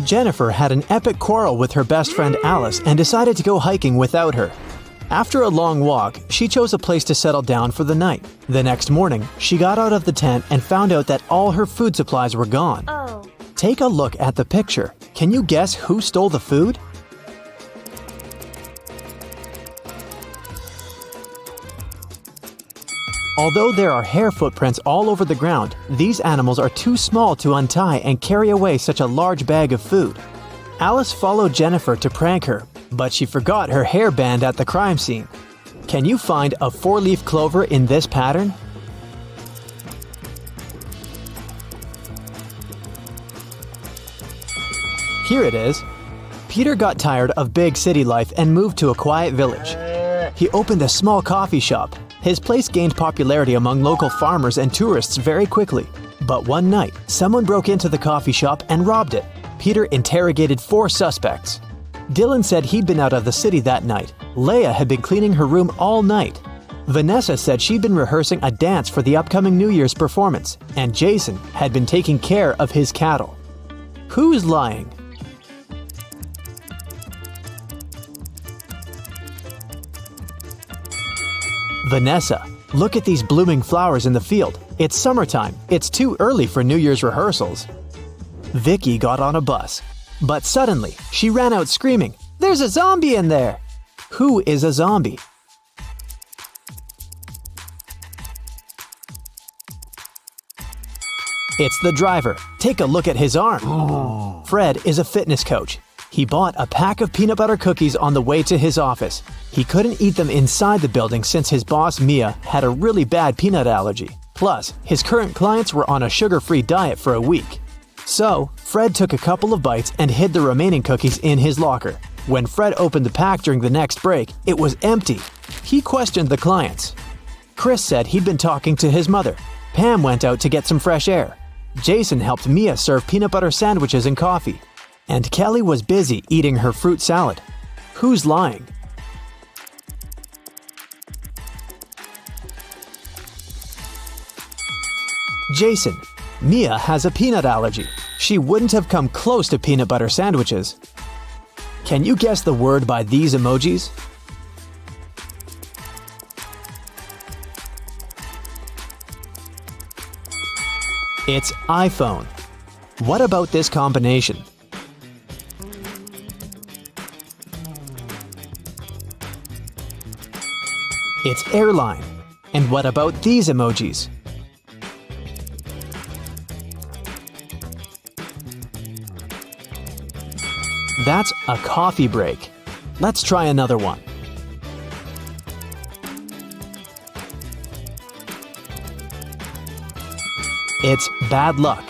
Jennifer had an epic quarrel with her best friend Alice and decided to go hiking without her. After a long walk, she chose a place to settle down for the night. The next morning, she got out of the tent and found out that all her food supplies were gone. Take a look at the picture. Can you guess who stole the food? Although there are hair footprints all over the ground, these animals are too small to untie and carry away such a large bag of food. Alice followed Jennifer to prank her, but she forgot her hairband at the crime scene. Can you find a 4-leaf clover in this pattern? Here it is. Peter got tired of big city life and moved to a quiet village. He opened a small coffee shop. His place gained popularity among local farmers and tourists very quickly. But one night, someone broke into the coffee shop and robbed it. Peter interrogated 4 suspects. Dylan said he'd been out of the city that night. Leia had been cleaning her room all night. Vanessa said she'd been rehearsing a dance for the upcoming New Year's performance. And Jason had been taking care of his cattle. Who's lying? Vanessa, look at these blooming flowers in the field. It's summertime. It's too early for New Year's rehearsals. Vicky got on a bus. But suddenly, she ran out screaming, "There's a zombie in there!" Who is a zombie? It's the driver. Take a look at his arm. Fred is a fitness coach. He bought a pack of peanut butter cookies on the way to his office. He couldn't eat them inside the building since his boss, Mia, had a really bad peanut allergy. Plus, his current clients were on a sugar-free diet for a week. So, Fred took a couple of bites and hid the remaining cookies in his locker. When Fred opened the pack during the next break, it was empty. He questioned the clients. Chris said he'd been talking to his mother. Pam went out to get some fresh air. Jason helped Mia serve peanut butter sandwiches and coffee. And Kelly was busy eating her fruit salad. Who's lying? Jason. Mia has a peanut allergy. She wouldn't have come close to peanut butter sandwiches. Can you guess the word by these emojis? It's iPhone. What about this combination? It's airline. And what about these emojis? That's a coffee break. Let's try another one. It's bad luck.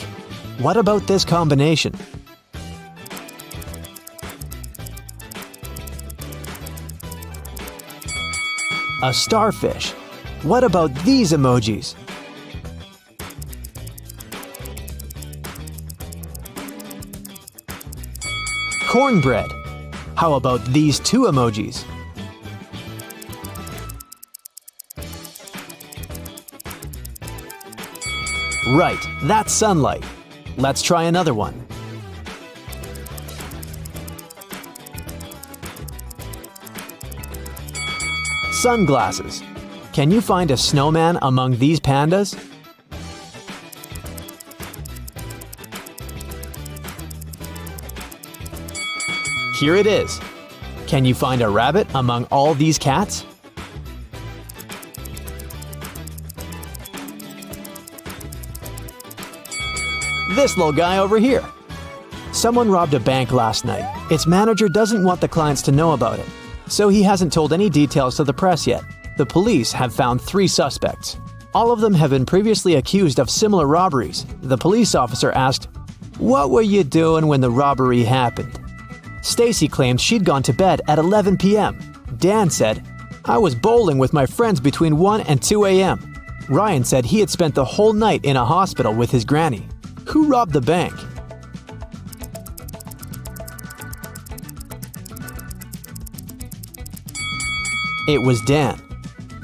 What about this combination? A starfish. What about these emojis? Cornbread. How about these 2 emojis? Right, that's sunlight. Let's try another one. Sunglasses. Can you find a snowman among these pandas? Here it is. Can you find a rabbit among all these cats? This little guy over here. Someone robbed a bank last night. Its manager doesn't want the clients to know about it, so he hasn't told any details to the press yet. The police have found 3 suspects. All of them have been previously accused of similar robberies. The police officer asked, "What were you doing when the robbery happened?" Stacy claimed she'd gone to bed at 11 p.m. Dan said, "I was bowling with my friends between 1 and 2 a.m. Ryan said he had spent the whole night in a hospital with his granny. Who robbed the bank? It was Dan.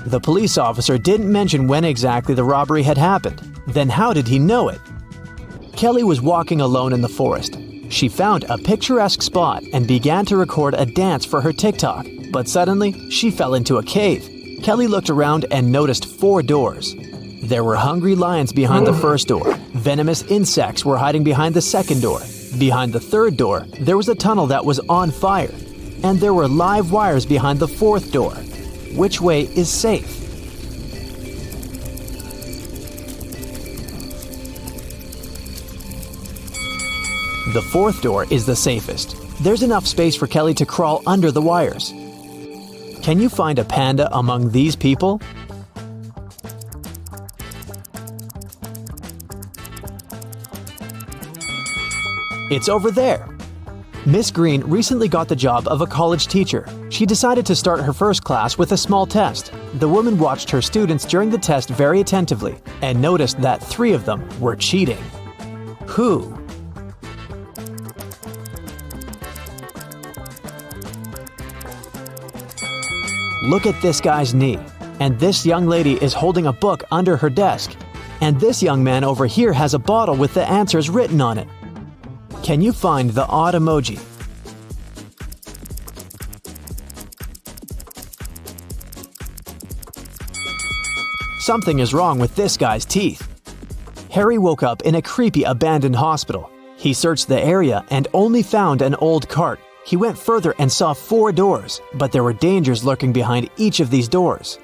The police officer didn't mention when exactly the robbery had happened. Then how did he know it? Kelly was walking alone in the forest. She found a picturesque spot and began to record a dance for her TikTok, but suddenly she fell into a cave. Kelly looked around and noticed 4 doors. There were hungry lions behind the first door. Venomous insects were hiding behind the second door. Behind the third door, there was a tunnel that was on fire. And there were live wires behind the fourth door. Which way is safe? The fourth door is the safest. There's enough space for Kelly to crawl under the wires. Can you find a panda among these people? It's over there. Miss Green recently got the job of a college teacher. She decided to start her first class with a small test. The woman watched her students during the test very attentively and noticed that 3 of them were cheating. Who? Look at this guy's knee. And this young lady is holding a book under her desk. And this young man over here has a bottle with the answers written on it. Can you find the odd emoji? Something is wrong with this guy's teeth. Harry woke up in a creepy abandoned hospital. He searched the area and only found an old cart. He went further and saw 4 doors, but there were dangers lurking behind each of these doors.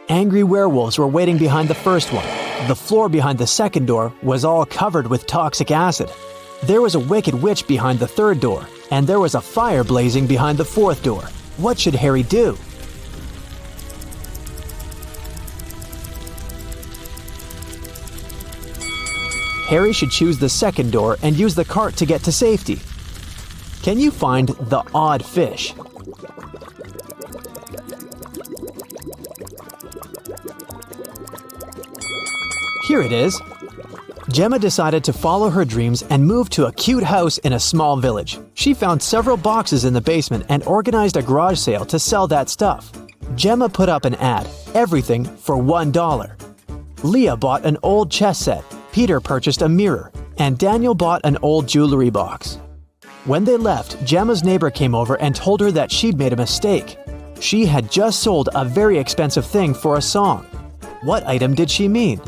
Angry werewolves were waiting behind the first one. The floor behind the second door was all covered with toxic acid. There was a wicked witch behind the third door, and there was a fire blazing behind the fourth door. What should Harry do? Harry should choose the second door and use the cart to get to safety. Can you find the odd fish? Here it is. Gemma decided to follow her dreams and move to a cute house in a small village. She found several boxes in the basement and organized a garage sale to sell that stuff. Gemma put up an ad, everything for $1. Leah bought an old chess set, Peter purchased a mirror, and Daniel bought an old jewelry box. When they left, Gemma's neighbor came over and told her that she'd made a mistake. She had just sold a very expensive thing for a song. What item did she mean?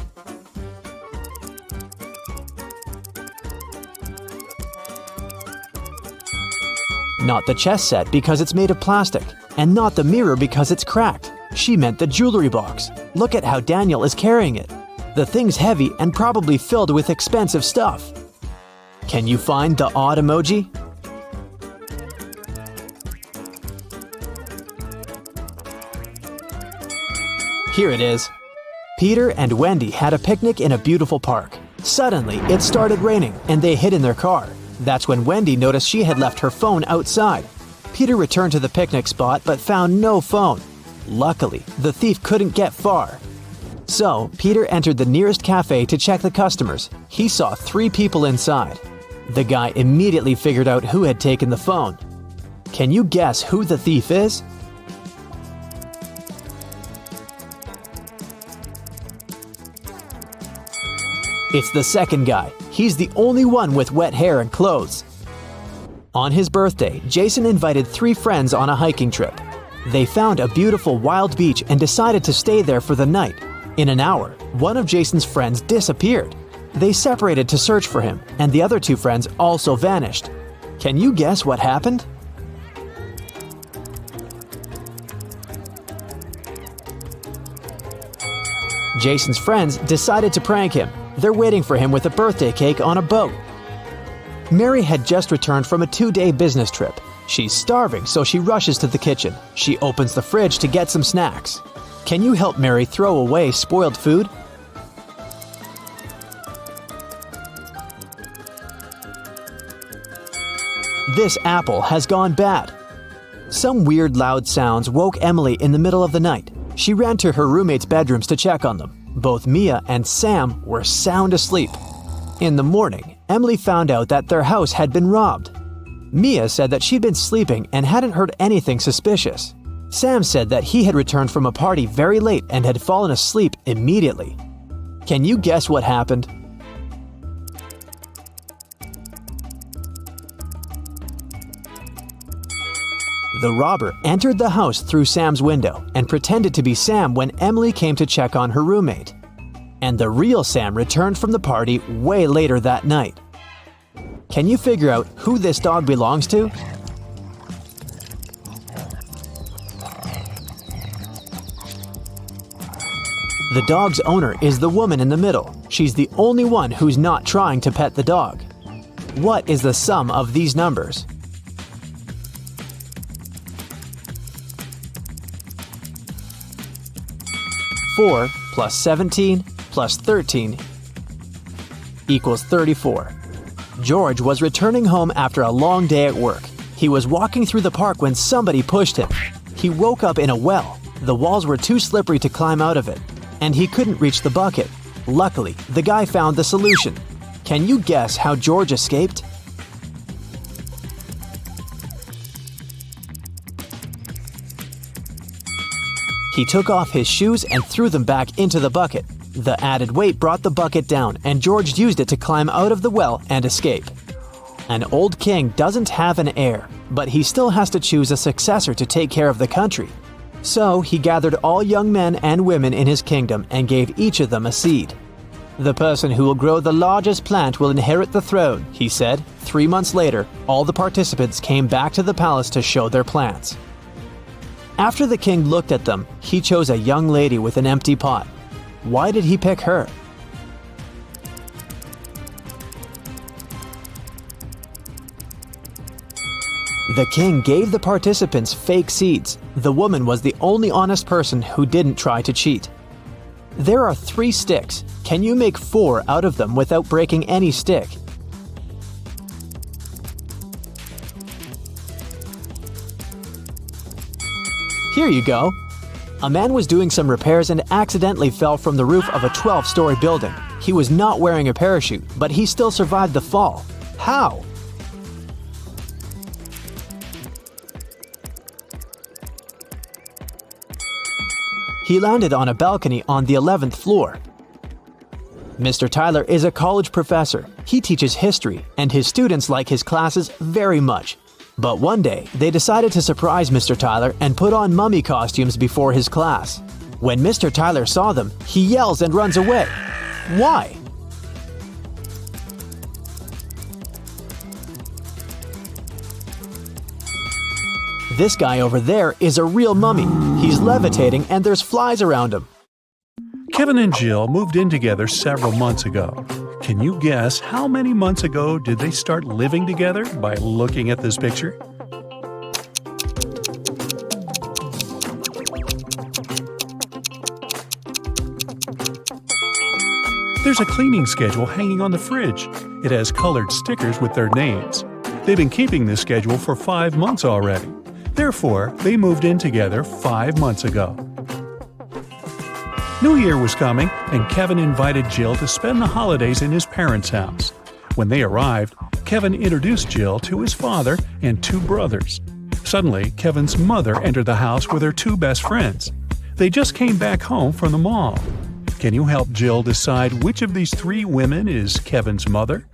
Not the chess set because it's made of plastic, and not the mirror because it's cracked. She meant the jewelry box. Look at how Daniel is carrying it. The thing's heavy and probably filled with expensive stuff. Can you find the odd emoji? Here it is. Peter and Wendy had a picnic in a beautiful park. Suddenly, it started raining and they hid in their car. That's when Wendy noticed she had left her phone outside. Peter returned to the picnic spot but found no phone. Luckily, the thief couldn't get far. So, Peter entered the nearest cafe to check the customers. He saw 3 people inside. The guy immediately figured out who had taken the phone. Can you guess who the thief is? It's the second guy. He's the only one with wet hair and clothes. On his birthday, Jason invited 3 friends on a hiking trip. They found a beautiful wild beach and decided to stay there for the night. In an hour, one of Jason's friends disappeared. They separated to search for him, and the other 2 friends also vanished. Can you guess what happened? Jason's friends decided to prank him. They're waiting for him with a birthday cake on a boat. Mary had just returned from a 2-day business trip. She's starving, so she rushes to the kitchen. She opens the fridge to get some snacks. Can you help Mary throw away spoiled food? This apple has gone bad. Some weird loud sounds woke Emily in the middle of the night. She ran to her roommates' bedrooms to check on them. Both Mia and Sam were sound asleep. In the morning, Emily found out that their house had been robbed. Mia said that she'd been sleeping and hadn't heard anything suspicious. Sam said that he had returned from a party very late and had fallen asleep immediately. Can you guess what happened? The robber entered the house through Sam's window and pretended to be Sam when Emily came to check on her roommate. And the real Sam returned from the party way later that night. Can you figure out who this dog belongs to? The dog's owner is the woman in the middle. She's the only one who's not trying to pet the dog. What is the sum of these numbers? Four plus 17 plus 13 equals 34. George was returning home after a long day at work. He was walking through the park when somebody pushed him. He woke up in a well. The walls were too slippery to climb out of it, and he couldn't reach the bucket. Luckily, the guy found the solution. Can you guess how George escaped? He took off his shoes and threw them back into the bucket. The added weight brought the bucket down, and George used it to climb out of the well and escape. An old king doesn't have an heir, but he still has to choose a successor to take care of the country. So he gathered all young men and women in his kingdom and gave each of them a seed. "The person who will grow the largest plant will inherit the throne," he said. 3 months later, all the participants came back to the palace to show their plants. After the king looked at them, he chose a young lady with an empty pot. Why did he pick her? The king gave the participants fake seeds. The woman was the only honest person who didn't try to cheat. There are 3 sticks. Can you make 4 out of them without breaking any stick? Here you go. A man was doing some repairs and accidentally fell from the roof of a 12-story building. He was not wearing a parachute, but he still survived the fall. How? He landed on a balcony on the 11th floor. Mr. Tyler is a college professor. He teaches history, and his students like his classes very much. But one day, they decided to surprise Mr. Tyler and put on mummy costumes before his class. When Mr. Tyler saw them, he yells and runs away. Why? This guy over there is a real mummy. He's levitating and there's flies around him. Kevin and Jill moved in together several months ago. Can you guess how many months ago did they start living together by looking at this picture? There's a cleaning schedule hanging on the fridge. It has colored stickers with their names. They've been keeping this schedule for 5 months already. Therefore, they moved in together 5 months ago. New Year was coming, and Kevin invited Jill to spend the holidays in his parents' house. When they arrived, Kevin introduced Jill to his father and 2 brothers. Suddenly, Kevin's mother entered the house with her 2 best friends. They just came back home from the mall. Can you help Jill decide which of these 3 women is Kevin's mother?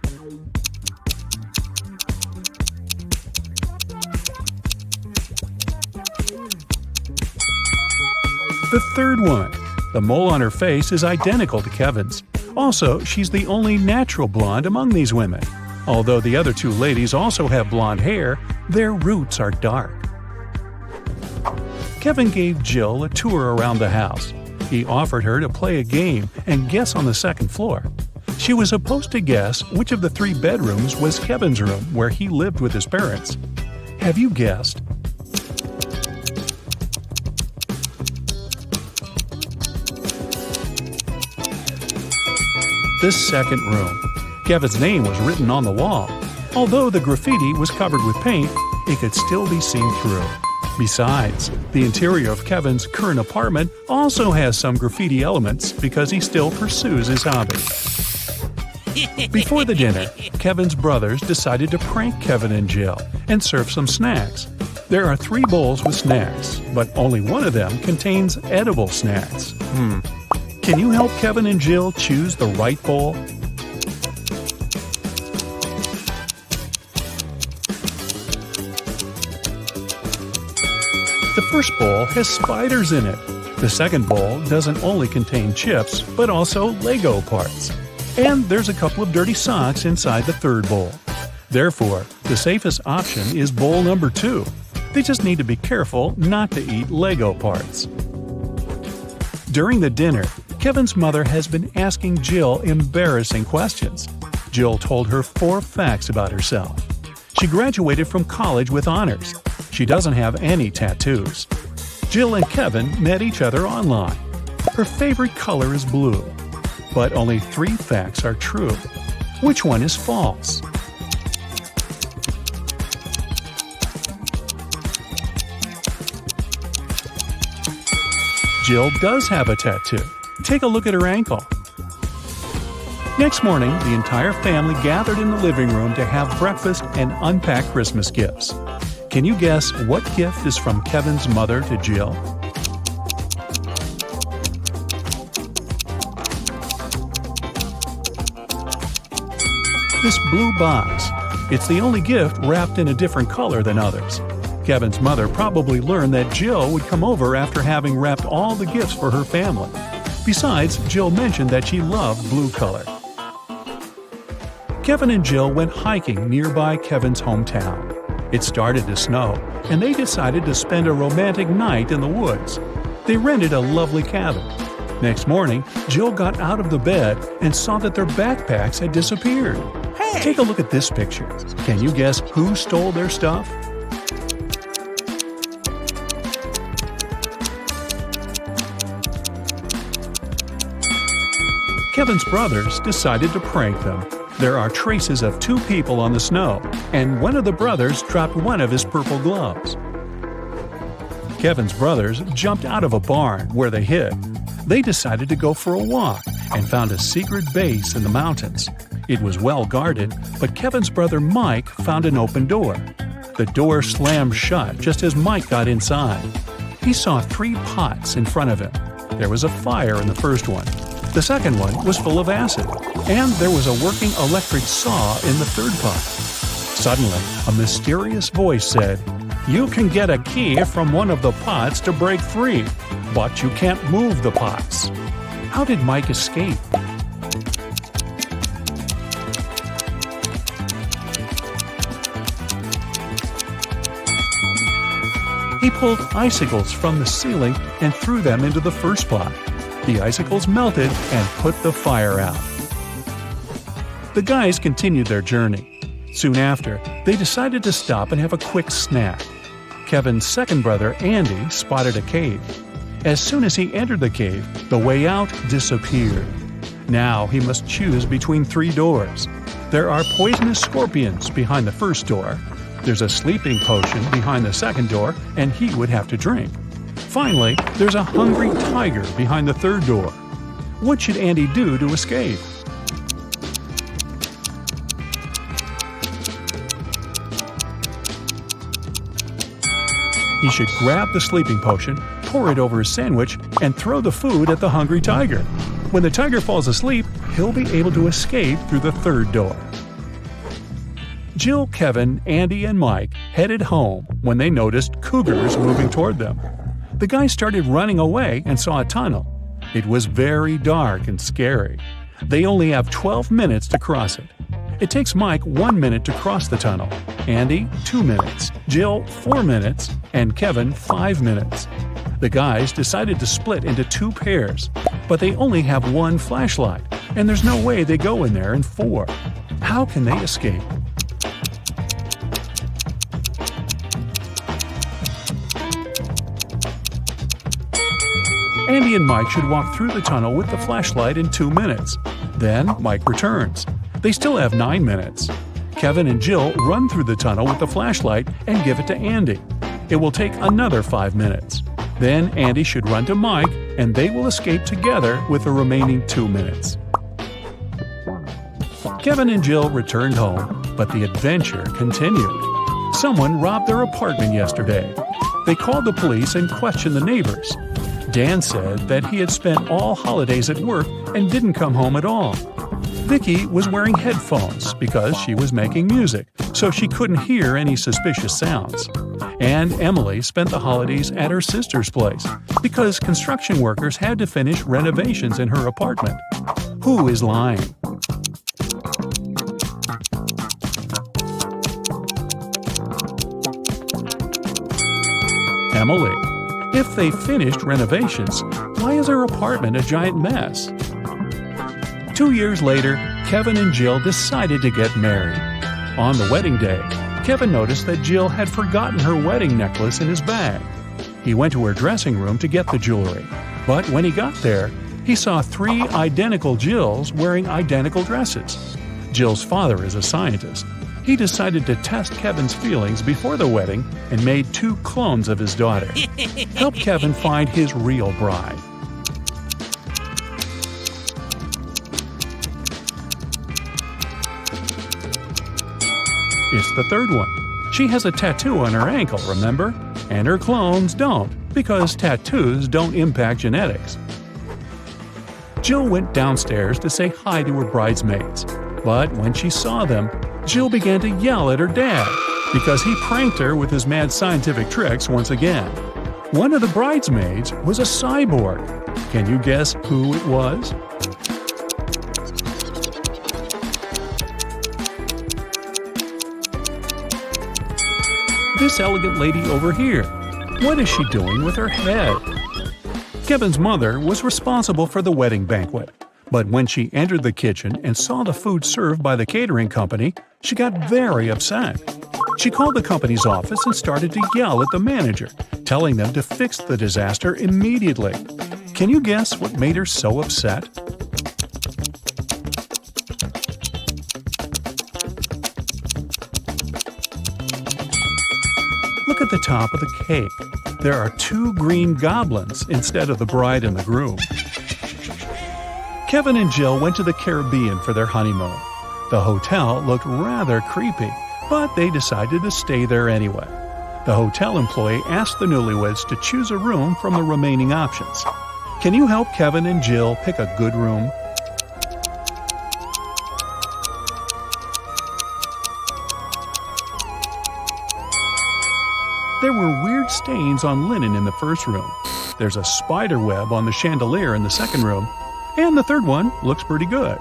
The third woman. The mole on her face is identical to Kevin's. Also, she's the only natural blonde among these women. Although the other 2 ladies also have blonde hair, their roots are dark. Kevin gave Jill a tour around the house. He offered her to play a game and guess on the 2nd floor. She was supposed to guess which of the 3 bedrooms was Kevin's room where he lived with his parents. Have you guessed? The 2nd room. Kevin's name was written on the wall. Although the graffiti was covered with paint, it could still be seen through. Besides, the interior of Kevin's current apartment also has some graffiti elements because he still pursues his hobby. Before the dinner, Kevin's brothers decided to prank Kevin and Jill and serve some snacks. There are 3 bowls with snacks, but only one of them contains edible snacks. Can you help Kevin and Jill choose the right bowl? first bowl has spiders in it. The second bowl doesn't only contain chips, but also Lego parts. And there's a couple of dirty socks inside the third bowl. Therefore, the safest option is bowl number 2. They just need to be careful not to eat Lego parts. During the dinner, Kevin's mother has been asking Jill embarrassing questions. Jill told her 4 facts about herself. She graduated from college with honors. She doesn't have any tattoos. Jill and Kevin met each other online. Her favorite color is blue. But only 3 facts are true. Which one is false? Jill does have a tattoo. Take a look at her ankle. Next morning, the entire family gathered in the living room to have breakfast and unpack Christmas gifts. Can you guess what gift is from Kevin's mother to Jill? This blue box. It's the only gift wrapped in a different color than others. Kevin's mother probably learned that Jill would come over after having wrapped all the gifts for her family. Besides, Jill mentioned that she loved blue color. Kevin and Jill went hiking nearby Kevin's hometown. It started to snow, and they decided to spend a romantic night in the woods. They rented a lovely cabin. Next morning, Jill got out of the bed and saw that their backpacks had disappeared. Hey! Take a look at this picture. Can you guess who stole their stuff? Kevin's brothers decided to prank them. There are traces of 2 people on the snow, and one of the brothers dropped one of his purple gloves. Kevin's brothers jumped out of a barn where they hid. They decided to go for a walk and found a secret base in the mountains. It was well guarded, but Kevin's brother Mike found an open door. The door slammed shut just as Mike got inside. He saw 3 pots in front of him. There was a fire in the first one. The second one was full of acid, and there was a working electric saw in the third pot. Suddenly, a mysterious voice said, "You can get a key from one of the pots to break free, but you can't move the pots." How did Mike escape? He pulled icicles from the ceiling and threw them into the first pot. The icicles melted and put the fire out. The guys continued their journey. Soon after, they decided to stop and have a quick snack. Kevin's second brother, Andy, spotted a cave. As soon as he entered the cave, the way out disappeared. Now he must choose between 3 doors. There are poisonous scorpions behind the first door. There's a sleeping potion behind the second door, and he would have to drink. Finally, there's a hungry tiger behind the third door. What should Andy do to escape? He should grab the sleeping potion, pour it over his sandwich, and throw the food at the hungry tiger. When the tiger falls asleep, he'll be able to escape through the third door. Jill, Kevin, Andy, and Mike headed home when they noticed cougars moving toward them. The guys started running away and saw a tunnel. It was very dark and scary. They only have 12 minutes to cross it. It takes Mike 1 minute to cross the tunnel, Andy 2 minutes, Jill 4 minutes, and Kevin 5 minutes. The guys decided to split into 2 pairs, but they only have 1 flashlight, and there's no way they go in there in 4. How can they escape? Andy and Mike should walk through the tunnel with the flashlight in 2 minutes. Then Mike returns. They still have 9 minutes. Kevin and Jill run through the tunnel with the flashlight and give it to Andy. It will take another 5 minutes. Then Andy should run to Mike, and they will escape together with the remaining 2 minutes. Kevin and Jill returned home, but the adventure continued. Someone robbed their apartment yesterday. They called the police and questioned the neighbors. Dan said that he had spent all holidays at work and didn't come home at all. Vicky was wearing headphones because she was making music, so she couldn't hear any suspicious sounds. And Emily spent the holidays at her sister's place because construction workers had to finish renovations in her apartment. Who is lying? Emily. If they finished renovations, why is her apartment a giant mess? 2 years later, Kevin and Jill decided to get married. On the wedding day, Kevin noticed that Jill had forgotten her wedding necklace in his bag. He went to her dressing room to get the jewelry, but when he got there, he saw 3 identical Jills wearing identical dresses. Jill's father is a scientist. He decided to test Kevin's feelings before the wedding and made 2 clones of his daughter. Help Kevin find his real bride. It's the third one. She has a tattoo on her ankle, remember? And her clones don't, because tattoos don't impact genetics. Jill went downstairs to say hi to her bridesmaids, but when she saw them, Jill began to yell at her dad because he pranked her with his mad scientific tricks once again. One of the bridesmaids was a cyborg. Can you guess who it was? This elegant lady over here. What is she doing with her head? Kevin's mother was responsible for the wedding banquet. But when she entered the kitchen and saw the food served by the catering company, she got very upset. She called the company's office and started to yell at the manager, telling them to fix the disaster immediately. Can you guess what made her so upset? Look at the top of the cake. There are 2 green goblins instead of the bride and the groom. Kevin and Jill went to the Caribbean for their honeymoon. The hotel looked rather creepy, but they decided to stay there anyway. The hotel employee asked the newlyweds to choose a room from the remaining options. Can you help Kevin and Jill pick a good room? There were weird stains on linen in the first room. There's a spider web on the chandelier in the second room. And the third one looks pretty good.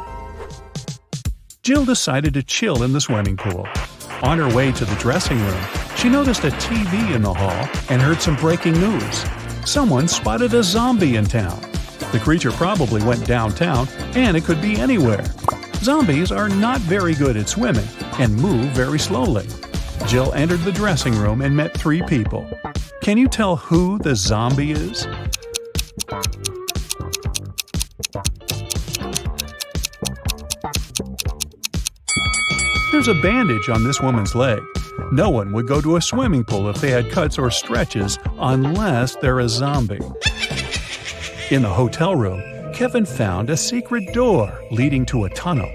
Jill decided to chill in the swimming pool. On her way to the dressing room, she noticed a TV in the hall and heard some breaking news. Someone spotted a zombie in town. The creature probably went downtown, and it could be anywhere. Zombies are not very good at swimming and move very slowly. Jill entered the dressing room and met 3 people. Can you tell who the zombie is? There's a bandage on this woman's leg. No one would go to a swimming pool if they had cuts or stretches unless they're a zombie. In the hotel room, Kevin found a secret door leading to a tunnel.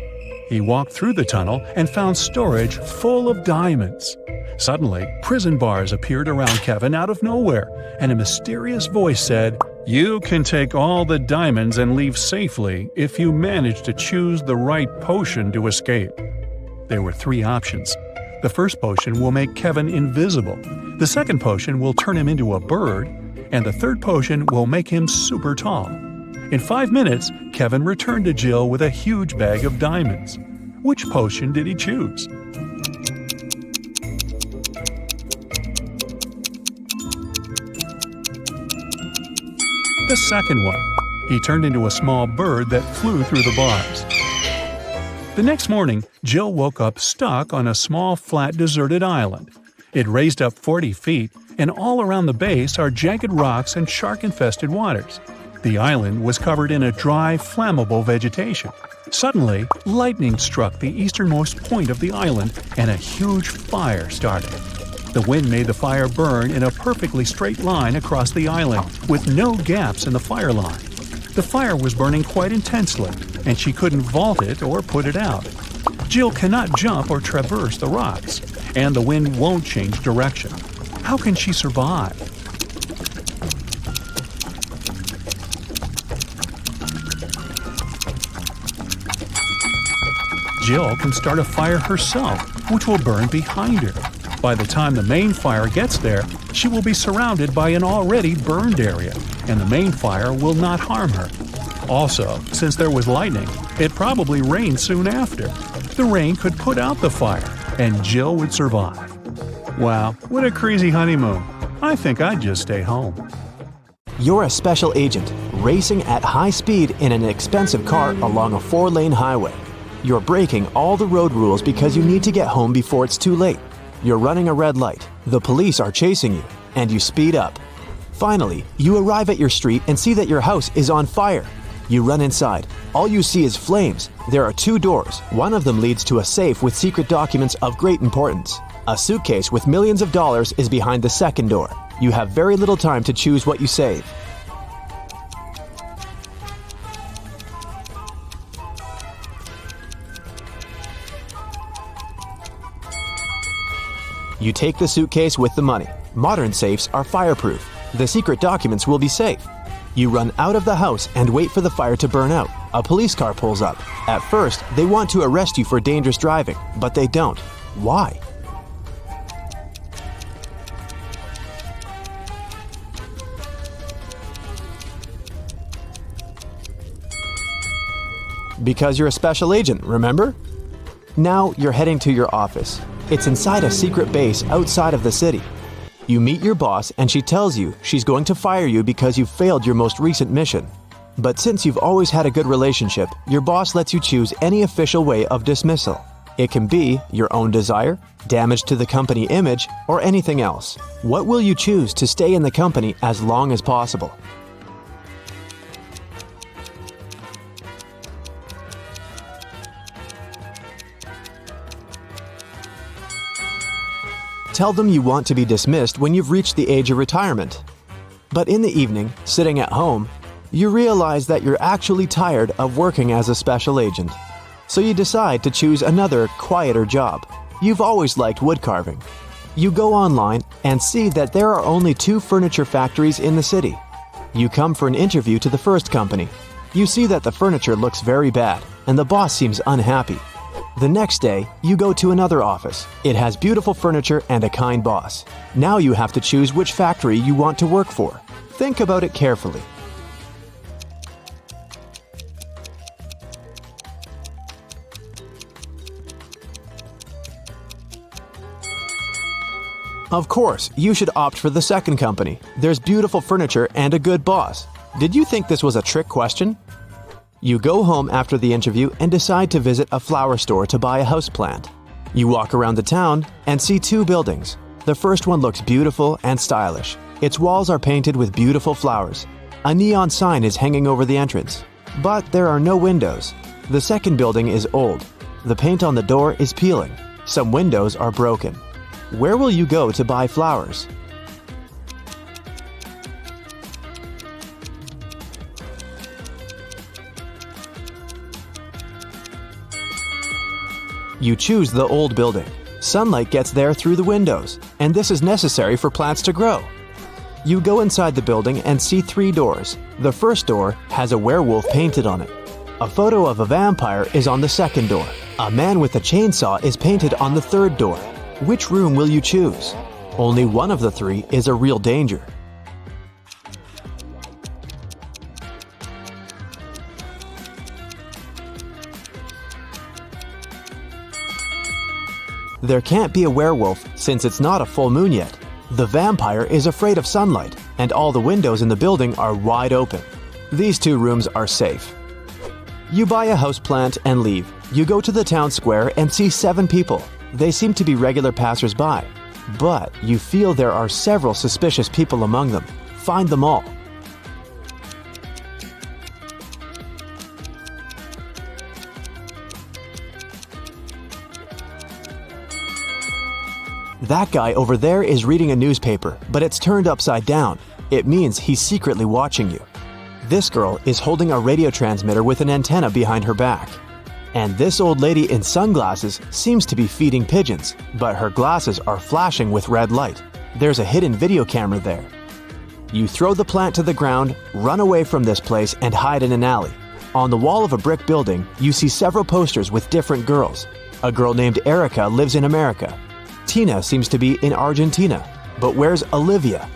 He walked through the tunnel and found storage full of diamonds. Suddenly, prison bars appeared around Kevin out of nowhere, and a mysterious voice said, "You can take all the diamonds and leave safely if you manage to choose the right potion to escape." There were 3 options. The first potion will make Kevin invisible. The second potion will turn him into a bird. And the third potion will make him super tall. In 5 minutes, Kevin returned to Jill with a huge bag of diamonds. Which potion did he choose? The second one. He turned into a small bird that flew through the bars. The next morning, Jill woke up stuck on a small, flat, deserted island. It raised up 40 feet, and all around the base are jagged rocks and shark-infested waters. The island was covered in a dry, flammable vegetation. Suddenly, lightning struck the easternmost point of the island, and a huge fire started. The wind made the fire burn in a perfectly straight line across the island, with no gaps in the fire line. The fire was burning quite intensely, and she couldn't vault it or put it out. Jill cannot jump or traverse the rocks, and the wind won't change direction. How can she survive? Jill can start a fire herself, which will burn behind her. By the time the main fire gets there, she will be surrounded by an already burned area, and the main fire will not harm her. Also, since there was lightning, it probably rained soon after. The rain could put out the fire, and Jill would survive. Wow, what a crazy honeymoon. I think I'd just stay home. You're a special agent, racing at high speed in an expensive car along a 4-lane highway. You're breaking all the road rules because you need to get home before it's too late. You're running a red light, the police are chasing you, and you speed up. Finally, you arrive at your street and see that your house is on fire. You run inside. All you see is flames. There are 2 doors. One of them leads to a safe with secret documents of great importance. A suitcase with millions of dollars is behind the second door. You have very little time to choose what you save. You take the suitcase with the money. Modern safes are fireproof. The secret documents will be safe. You run out of the house and wait for the fire to burn out. A police car pulls up. At first, they want to arrest you for dangerous driving, but they don't. Why? Because you're a special agent, remember? Now you're heading to your office. It's inside a secret base outside of the city. You meet your boss and she tells you she's going to fire you because you failed your most recent mission. But since you've always had a good relationship, your boss lets you choose any official way of dismissal. It can be your own desire, damage to the company image, or anything else. What will you choose to stay in the company as long as possible? Tell them you want to be dismissed when you've reached the age of retirement. But in the evening, sitting at home, you realize that you're actually tired of working as a special agent. So you decide to choose another, quieter job. You've always liked wood carving. You go online and see that there are only 2 furniture factories in the city. You come for an interview to the first company. You see that the furniture looks very bad, and the boss seems unhappy. The next day, you go to another office. It has beautiful furniture and a kind boss. Now you have to choose which factory you want to work for. Think about it carefully. Of course, you should opt for the second company. There's beautiful furniture and a good boss. Did you think this was a trick question? You go home after the interview and decide to visit a flower store to buy a houseplant. You walk around the town and see 2 buildings. The first one looks beautiful and stylish. Its walls are painted with beautiful flowers. A neon sign is hanging over the entrance. But there are no windows. The second building is old. The paint on the door is peeling. Some windows are broken. Where will you go to buy flowers? You choose the old building. Sunlight gets there through the windows, and this is necessary for plants to grow. You go inside the building and see 3 doors. The first door has a werewolf painted on it. A photo of a vampire is on the second door. A man with a chainsaw is painted on the third door. Which room will you choose? Only one of the 3 is a real danger. There can't be a werewolf since it's not a full moon yet. The vampire is afraid of sunlight, and all the windows in the building are wide open. These 2 rooms are safe. You buy a houseplant and leave. You go to the town square and see 7 people. They seem to be regular passers-by, but you feel there are several suspicious people among them. Find them all. That guy over there is reading a newspaper, but it's turned upside down. It means he's secretly watching you. This girl is holding a radio transmitter with an antenna behind her back. And this old lady in sunglasses seems to be feeding pigeons, but her glasses are flashing with red light. There's a hidden video camera there. You throw the plant to the ground, run away from this place, and hide in an alley. On the wall of a brick building, you see several posters with different girls. A girl named Erica lives in America. Tina seems to be in Argentina. But where's Olivia?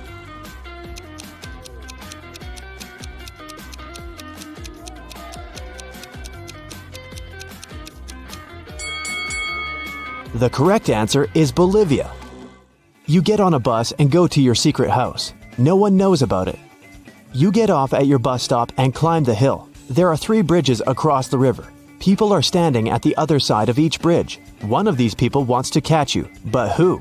The correct answer is Bolivia. You get on a bus and go to your secret house. No one knows about it. You get off at your bus stop and climb the hill. There are 3 bridges across the river. People are standing at the other side of each bridge. One of these people wants to catch you, but who?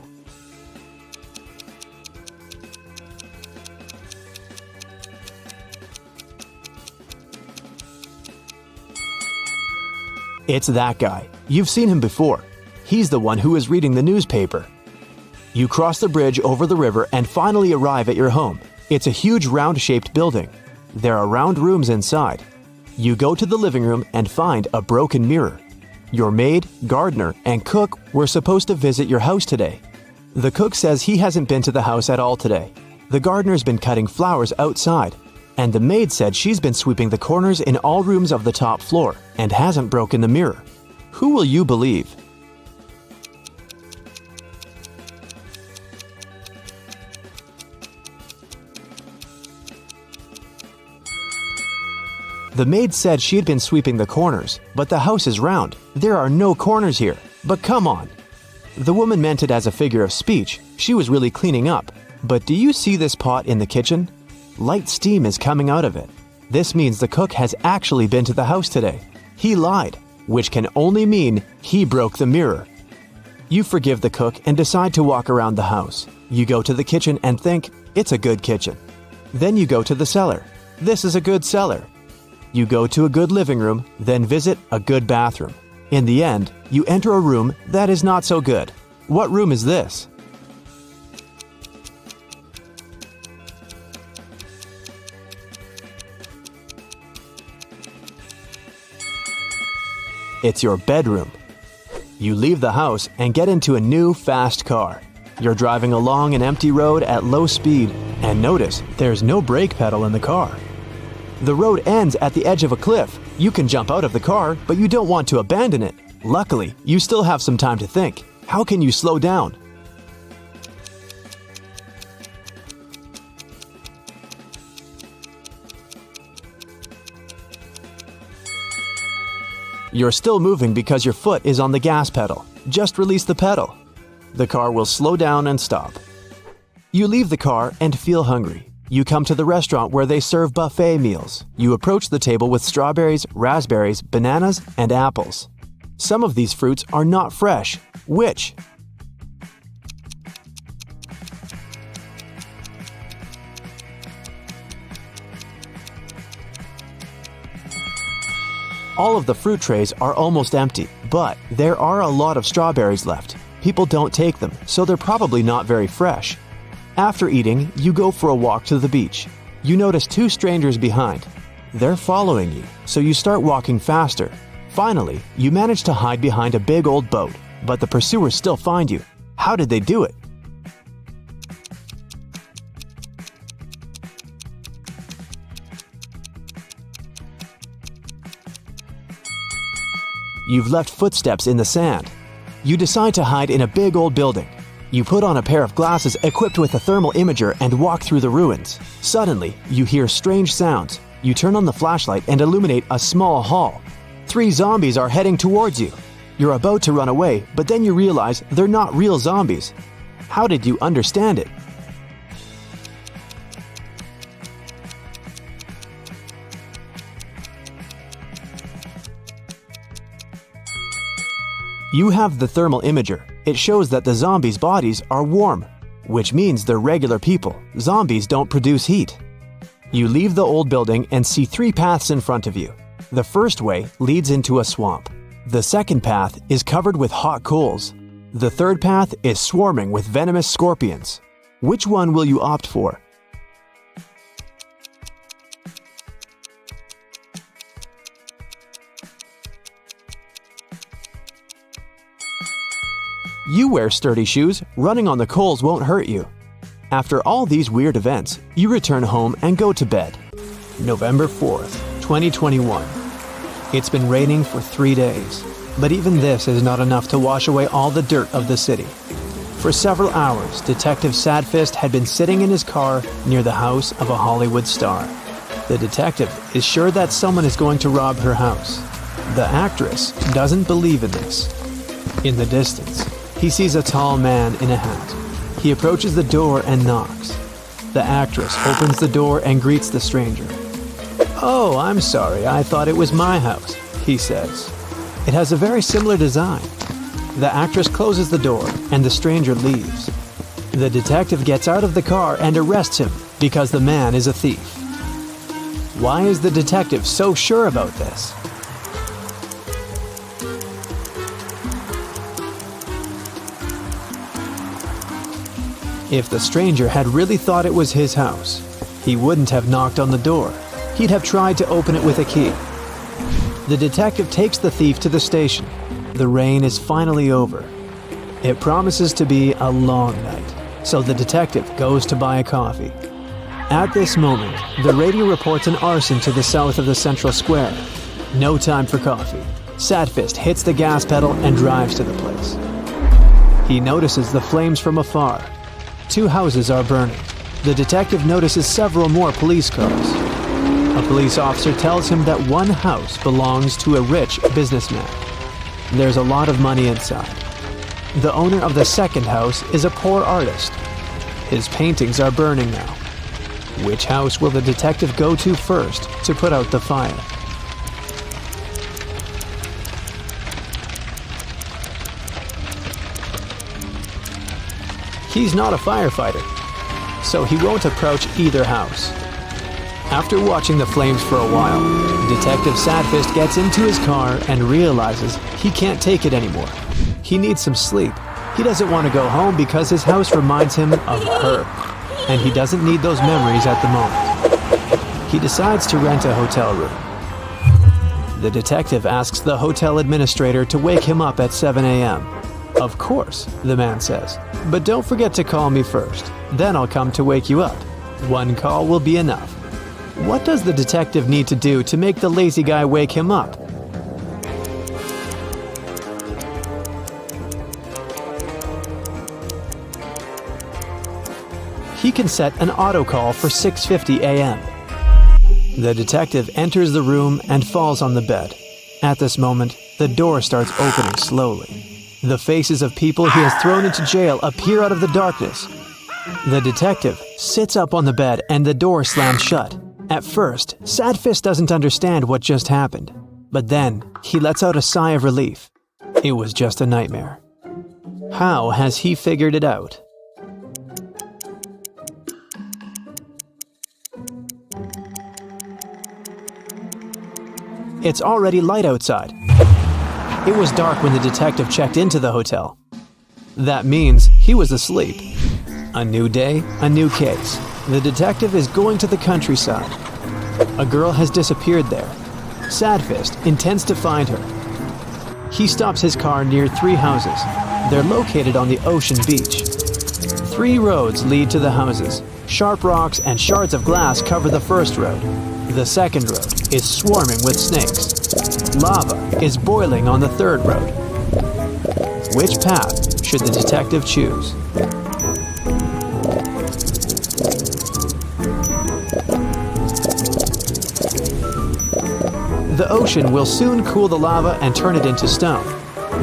It's that guy. You've seen him before. He's the one who is reading the newspaper. You cross the bridge over the river and finally arrive at your home. It's a huge round-shaped building. There are round rooms inside. You go to the living room and find a broken mirror. Your maid, gardener, and cook were supposed to visit your house today. The cook says he hasn't been to the house at all today. The gardener's been cutting flowers outside. And the maid said she's been sweeping the corners in all rooms of the top floor and hasn't broken the mirror. Who will you believe? The maid said she had been sweeping the corners, but the house is round. There are no corners here. But come on. The woman meant it as a figure of speech. She was really cleaning up. But do you see this pot in the kitchen? Light steam is coming out of it. This means the cook has actually been to the house today. He lied, which can only mean he broke the mirror. You forgive the cook and decide to walk around the house. You go to the kitchen and think, it's a good kitchen. Then you go to the cellar. This is a good cellar. You go to a good living room, then visit a good bathroom. In the end, you enter a room that is not so good. What room is this? It's your bedroom. You leave the house and get into a new, fast car. You're driving along an empty road at low speed, and notice there's no brake pedal in the car. The road ends at the edge of a cliff. You can jump out of the car, but you don't want to abandon it. Luckily, you still have some time to think. How can you slow down? You're still moving because your foot is on the gas pedal. Just release the pedal. The car will slow down and stop. You leave the car and feel hungry. You come to the restaurant where they serve buffet meals. You approach the table with strawberries, raspberries, bananas, and apples. Some of these fruits are not fresh. Which? All of the fruit trays are almost empty, but there are a lot of strawberries left. People don't take them, so they're probably not very fresh. After eating, you go for a walk to the beach. You notice 2 strangers behind. They're following you, so you start walking faster. Finally, you manage to hide behind a big old boat, but the pursuers still find you. How did they do it? You've left footsteps in the sand. You decide to hide in a big old building. You put on a pair of glasses equipped with a thermal imager and walk through the ruins. Suddenly, you hear strange sounds. You turn on the flashlight and illuminate a small hall. 3 zombies are heading towards you. You're about to run away, but then you realize they're not real zombies. How did you understand it? You have the thermal imager. It shows that the zombies' bodies are warm, which means they're regular people. Zombies don't produce heat. You leave the old building and see 3 paths in front of you. The first way leads into a swamp. The second path is covered with hot coals. The third path is swarming with venomous scorpions. Which one will you opt for? You wear sturdy shoes. Running on the coals won't hurt you. After all these weird events, you return home and go to bed. November 4th, 2021. It's been raining for 3 days, but even this is not enough to wash away all the dirt of the city. For several hours, Detective Sadfist had been sitting in his car near the house of a Hollywood star. The detective is sure that someone is going to rob her house. The actress doesn't believe in this. In the distance, he sees a tall man in a hat. He approaches the door and knocks. The actress opens the door and greets the stranger. "Oh, I'm sorry, I thought it was my house," he says. It has a very similar design. The actress closes the door and the stranger leaves. The detective gets out of the car and arrests him because the man is a thief. Why is the detective so sure about this? If the stranger had really thought it was his house, he wouldn't have knocked on the door. He'd have tried to open it with a key. The detective takes the thief to the station. The rain is finally over. It promises to be a long night, so the detective goes to buy a coffee. At this moment, the radio reports an arson to the south of the central square. No time for coffee. Sadfist hits the gas pedal and drives to the place. He notices the flames from afar. 2 houses are burning. The detective notices several more police cars. A police officer tells him that one house belongs to a rich businessman. There's a lot of money inside. The owner of the second house is a poor artist. His paintings are burning now. Which house will the detective go to first to put out the fire? He's not a firefighter, so he won't approach either house. After watching the flames for a while, Detective Sadfist gets into his car and realizes he can't take it anymore. He needs some sleep. He doesn't want to go home because his house reminds him of her, and he doesn't need those memories at the moment. He decides to rent a hotel room. The detective asks the hotel administrator to wake him up at 7 a.m. "Of course," the man says, "but don't forget to call me first. Then I'll come to wake you up. One call will be enough." What does the detective need to do to make the lazy guy wake him up? He can set an auto call for 6:50 a.m. The detective enters the room and falls on the bed. At this moment, the door starts opening slowly. The faces of people he has thrown into jail appear out of the darkness. The detective sits up on the bed and the door slams shut. At first, Sadfist doesn't understand what just happened, but then he lets out a sigh of relief. It was just a nightmare. How has he figured it out? It's already light outside. It was dark when the detective checked into the hotel. That means he was asleep. A new day, a new case. The detective is going to the countryside. A girl has disappeared there. Sadfist intends to find her. He stops his car near 3 houses. They're located on the ocean beach. 3 roads lead to the houses. Sharp rocks and shards of glass cover the first road. The second road is swarming with snakes. Lava is boiling on the third road. Which path should the detective choose? The ocean will soon cool the lava and turn it into stone.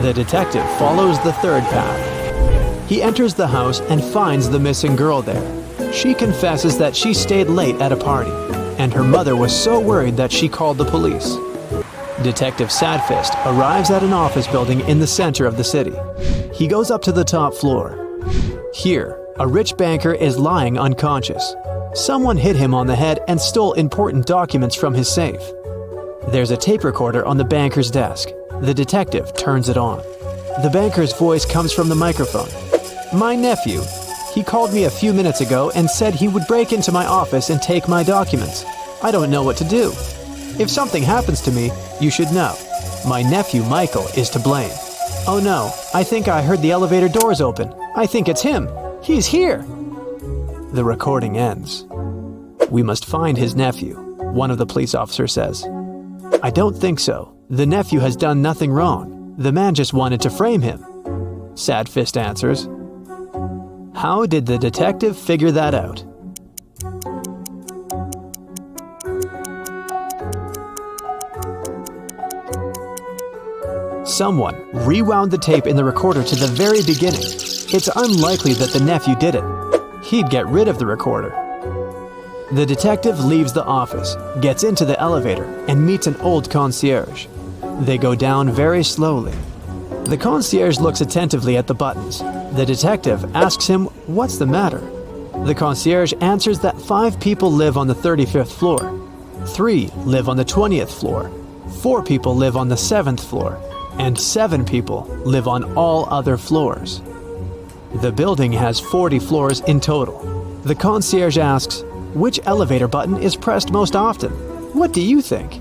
The detective follows the third path. He enters the house and finds the missing girl there. She confesses that she stayed late at a party, and her mother was so worried that she called the police. Detective Sadfist arrives at an office building in the center of the city. He goes up to the top floor. Here, a rich banker is lying unconscious. Someone hit him on the head and stole important documents from his safe. There's a tape recorder on the banker's desk. The detective turns it on. The banker's voice comes from the microphone. "My nephew. He called me a few minutes ago and said he would break into my office and take my documents. I don't know what to do. If something happens to me, you should know. My nephew Michael is to blame. Oh no, I think I heard the elevator doors open. I think it's him. He's here." The recording ends. "We must find his nephew," one of the police officers says. "I don't think so. The nephew has done nothing wrong. The man just wanted to frame him. Sadfist answers. How did the detective figure that out? Someone rewound the tape in the recorder to the very beginning. It's unlikely that the nephew did it. He'd get rid of the recorder. The detective leaves the office, gets into the elevator, and meets an old concierge. They go down very slowly. The concierge looks attentively at the buttons. The detective asks him what's the matter. The concierge answers that 5 people live on the 35th floor, 3 live on the 20th floor, 4 people live on the 7th floor, and 7 people live on all other floors. The building has 40 floors in total. The concierge asks, which elevator button is pressed most often? What do you think?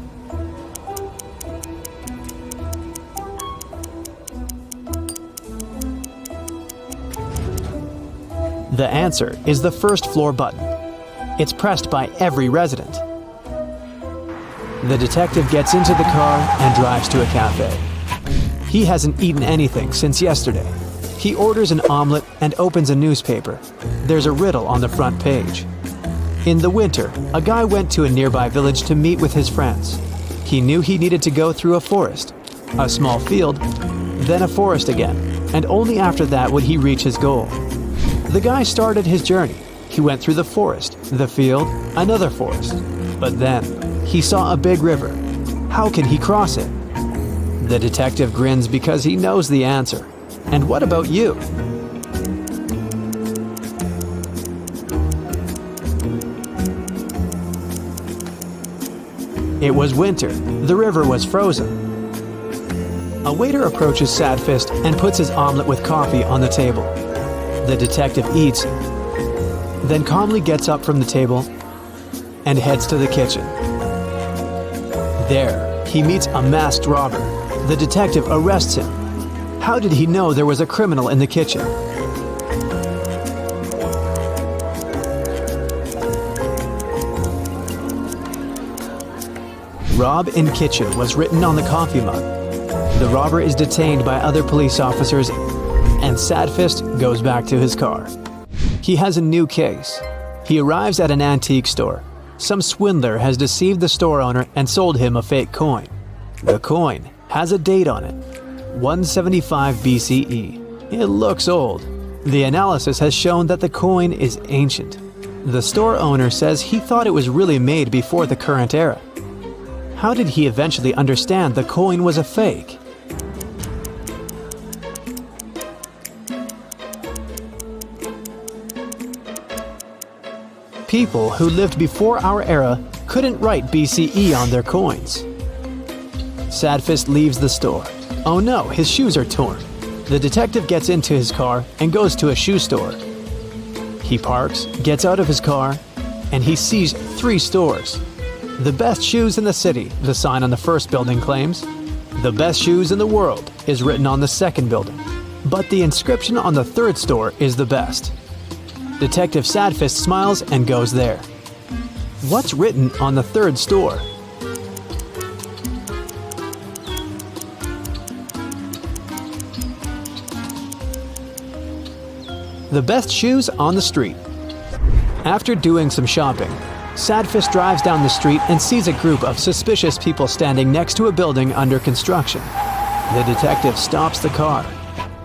The answer is the first floor button. It's pressed by every resident. The detective gets into the car and drives to a cafe. He hasn't eaten anything since yesterday. He orders an omelet and opens a newspaper. There's a riddle on the front page. In the winter, a guy went to a nearby village to meet with his friends. He knew he needed to go through a forest, a small field, then a forest again, and only after that would he reach his goal. The guy started his journey. He went through the forest, the field, another forest. But then, he saw a big river. How can he cross it? The detective grins because he knows the answer. And what about you? It was winter. The river was frozen. A waiter approaches Sadfist and puts his omelet with coffee on the table. The detective eats, then calmly gets up from the table and heads to the kitchen. There, he meets a masked robber. The detective arrests him. How did he know there was a criminal in the kitchen? Rob in kitchen was written on the coffee mug. The robber is detained by other police officers, and Sadfist goes back to his car. He has a new case. He arrives at an antique store. Some swindler has deceived the store owner and sold him a fake coin. The coin has a date on it, 175 BCE. It looks old. The analysis has shown that the coin is ancient. The store owner says he thought it was really made before the current era. How did he eventually understand the coin was a fake? People who lived before our era couldn't write BCE on their coins. Sadfist leaves the store. Oh no, his shoes are torn. The detective gets into his car and goes to a shoe store. He parks, gets out of his car, and he sees 3 stores. The best shoes in the city, the sign on the first building claims. The best shoes in the world is written on the second building. But the inscription on the third store is the best. Detective Sadfist smiles and goes there. What's written on the third store? The best shoes on the street. After doing some shopping, Sadfist drives down the street and sees a group of suspicious people standing next to a building under construction. The detective stops the car.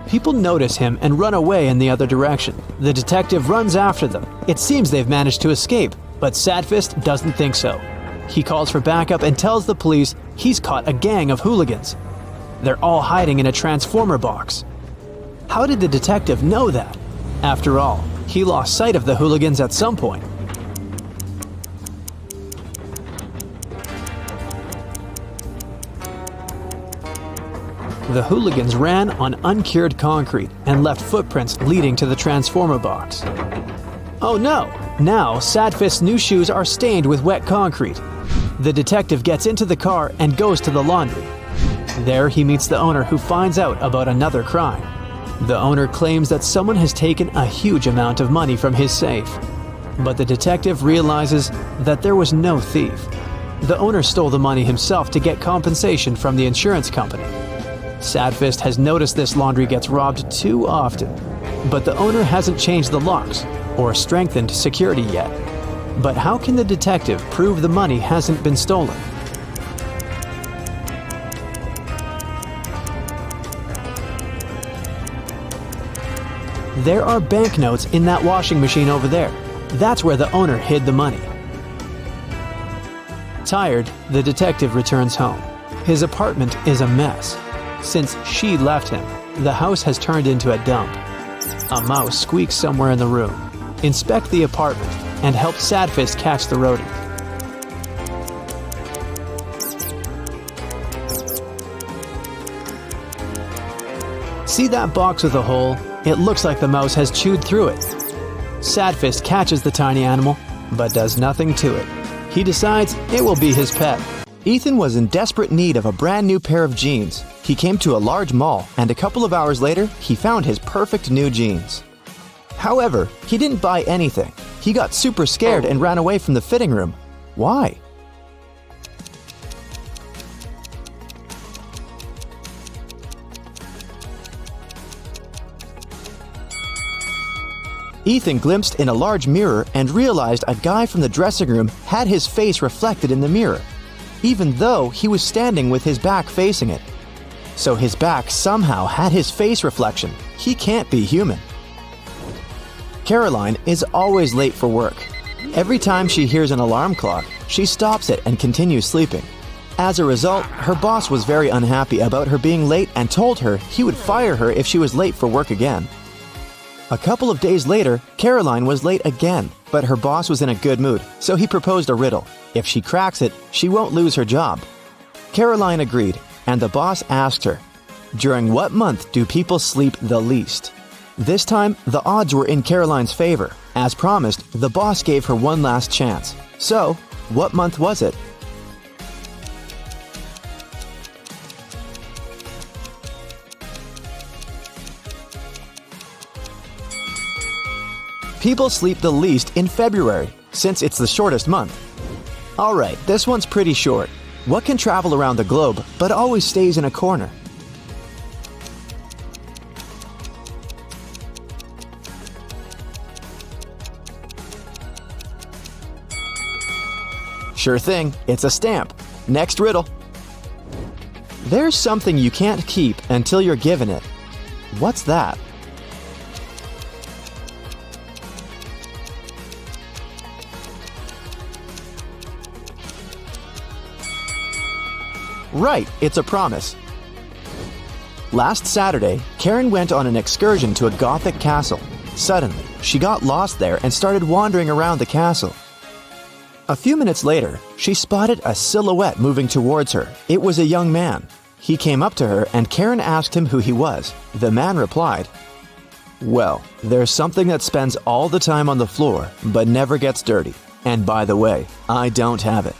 People notice him and run away in the other direction. The detective runs after them. It seems they've managed to escape, but Sadfist doesn't think so. He calls for backup and tells the police he's caught a gang of hooligans. They're all hiding in a transformer box. How did the detective know that? After all, he lost sight of the hooligans at some point. The hooligans ran on uncured concrete and left footprints leading to the transformer box. Oh no! Now, Sadfist's new shoes are stained with wet concrete. The detective gets into the car and goes to the laundry. There he meets the owner, who finds out about another crime. The owner claims that someone has taken a huge amount of money from his safe. But the detective realizes that there was no thief. The owner stole the money himself to get compensation from the insurance company. Sadfist has noticed this laundry gets robbed too often, but the owner hasn't changed the locks or strengthened security yet. But how can the detective prove the money hasn't been stolen? There are banknotes in that washing machine over there. That's where the owner hid the money. Tired, the detective returns home. His apartment is a mess. Since she left him, the house has turned into a dump. A mouse squeaks somewhere in the room. Inspect the apartment and help Sadfist catch the rodent. See that box with a hole? It looks like the mouse has chewed through it. Sadfist catches the tiny animal, but does nothing to it. He decides it will be his pet. Ethan was in desperate need of a brand new pair of jeans. He came to a large mall, and a couple of hours later, he found his perfect new jeans. However, he didn't buy anything. He got super scared and ran away from the fitting room. Why? Ethan glimpsed in a large mirror and realized a guy from the dressing room had his face reflected in the mirror, even though he was standing with his back facing it. So his back somehow had his face reflection. He can't be human. Caroline is always late for work. Every time she hears an alarm clock, she stops it and continues sleeping. As a result, her boss was very unhappy about her being late and told her he would fire her if she was late for work again. A couple of days later, Caroline was late again, but her boss was in a good mood, so he proposed a riddle. If she cracks it, she won't lose her job. Caroline agreed, and the boss asked her, "During what month do people sleep the least?" This time, the odds were in Caroline's favor. As promised, the boss gave her one last chance. So, what month was it? People sleep the least in February, since it's the shortest month. Alright, this one's pretty short. What can travel around the globe, but always stays in a corner? Sure thing, it's a stamp. Next riddle. There's something you can't keep until you're given it. What's that? Right, it's a promise. Last Saturday, Karen went on an excursion to a Gothic castle. Suddenly, she got lost there and started wandering around the castle. A few minutes later, she spotted a silhouette moving towards her. It was a young man. He came up to her and Karen asked him who he was. The man replied, "Well, there's something that spends all the time on the floor, but never gets dirty. And by the way, I don't have it."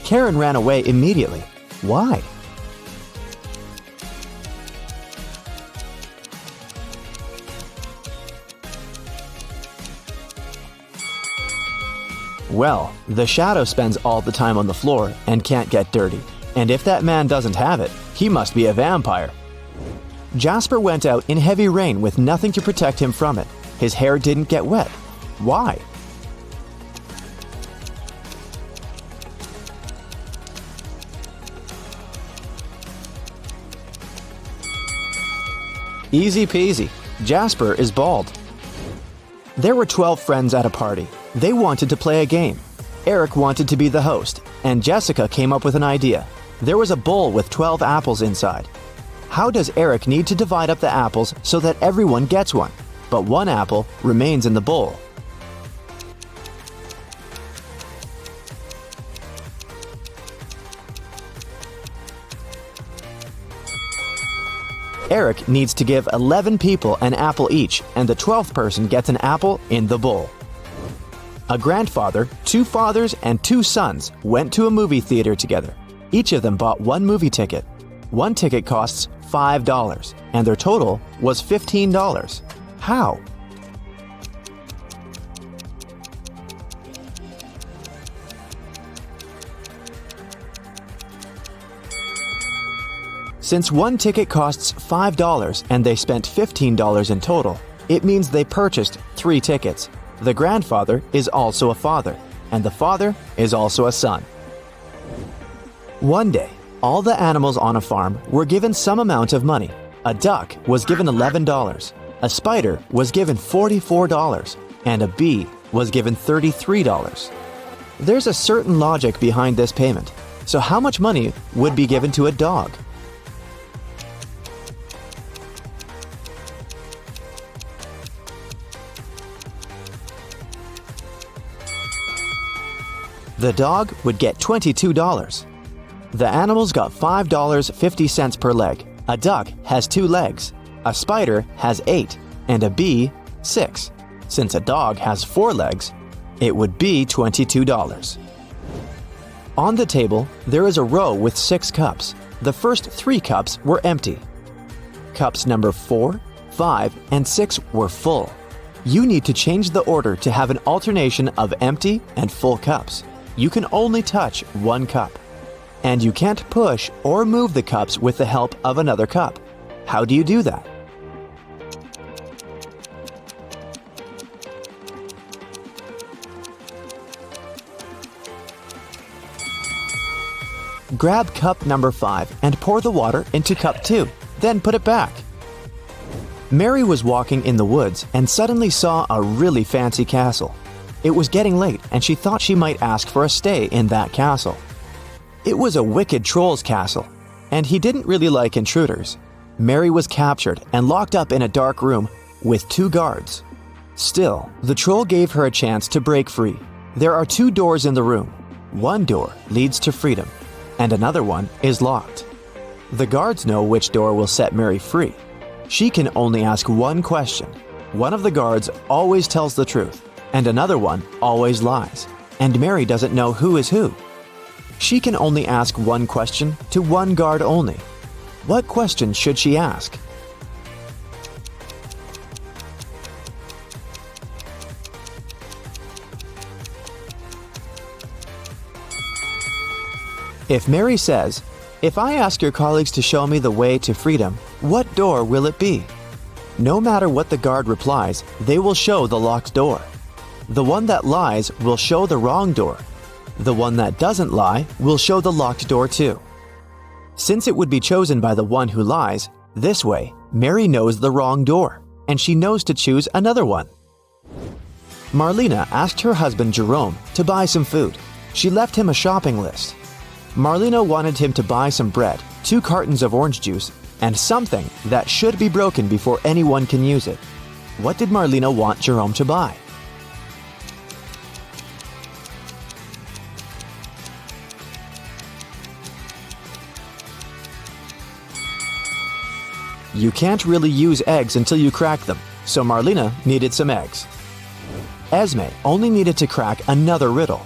Karen ran away immediately. Why? Well, the shadow spends all the time on the floor and can't get dirty. And if that man doesn't have it, he must be a vampire. Jasper went out in heavy rain with nothing to protect him from it. His hair didn't get wet. Why? Easy peasy. Jasper is bald. There were 12 friends at a party. They wanted to play a game. Eric wanted to be the host, and Jessica came up with an idea. There was a bowl with 12 apples inside. How does Eric need to divide up the apples so that everyone gets one, but one apple remains in the bowl? Eric needs to give 11 people an apple each, and the 12th person gets an apple in the bowl. A grandfather, 2 fathers, and 2 sons went to a movie theater together. Each of them bought one movie ticket. One ticket costs $5, and their total was $15. How? Since one ticket costs $5 and they spent $15 in total, it means they purchased 3 tickets. The grandfather is also a father, and the father is also a son. One day, all the animals on a farm were given some amount of money. A duck was given $11, a spider was given $44, and a bee was given $33. There's a certain logic behind this payment. So how much money would be given to a dog? The dog would get $22. The animals got $5.50 per leg. A duck has 2 legs, a spider has 8, and a bee 6. Since a dog has 4 legs, it would be $22. On the table, there is a row with 6 cups. The first 3 cups were empty. Cups number 4, 5, and 6 were full. You need to change the order to have an alternation of empty and full cups. You can only touch 1 cup. And you can't push or move the cups with the help of another cup. How do you do that? Grab cup number 5 and pour the water into cup 2. Then put it back. Mary was walking in the woods and suddenly saw a really fancy castle. It was getting late and she thought she might ask for a stay in that castle. It was a wicked troll's castle, and he didn't really like intruders. Mary was captured and locked up in a dark room with 2 guards. Still, the troll gave her a chance to break free. There are 2 doors in the room. One door leads to freedom, and another one is locked. The guards know which door will set Mary free. She can only ask one question. One of the guards always tells the truth, and another one always lies, and Mary doesn't know who is who. She can only ask one question to one guard only. What question should she ask? If Mary says, "If I ask your colleagues to show me the way to freedom, what door will it be?" No matter what the guard replies, they will show the locked door. The one that lies will show the wrong door. The one that doesn't lie will show the locked door too. Since it would be chosen by the one who lies, this way, Mary knows the wrong door, and she knows to choose another one. Marlena asked her husband Jerome to buy some food. She left him a shopping list. Marlena wanted him to buy some bread, 2 cartons of orange juice, and something that should be broken before anyone can use it. What did Marlena want Jerome to buy? You can't really use eggs until you crack them, so Marlena needed some eggs. Esme only needed to crack another riddle.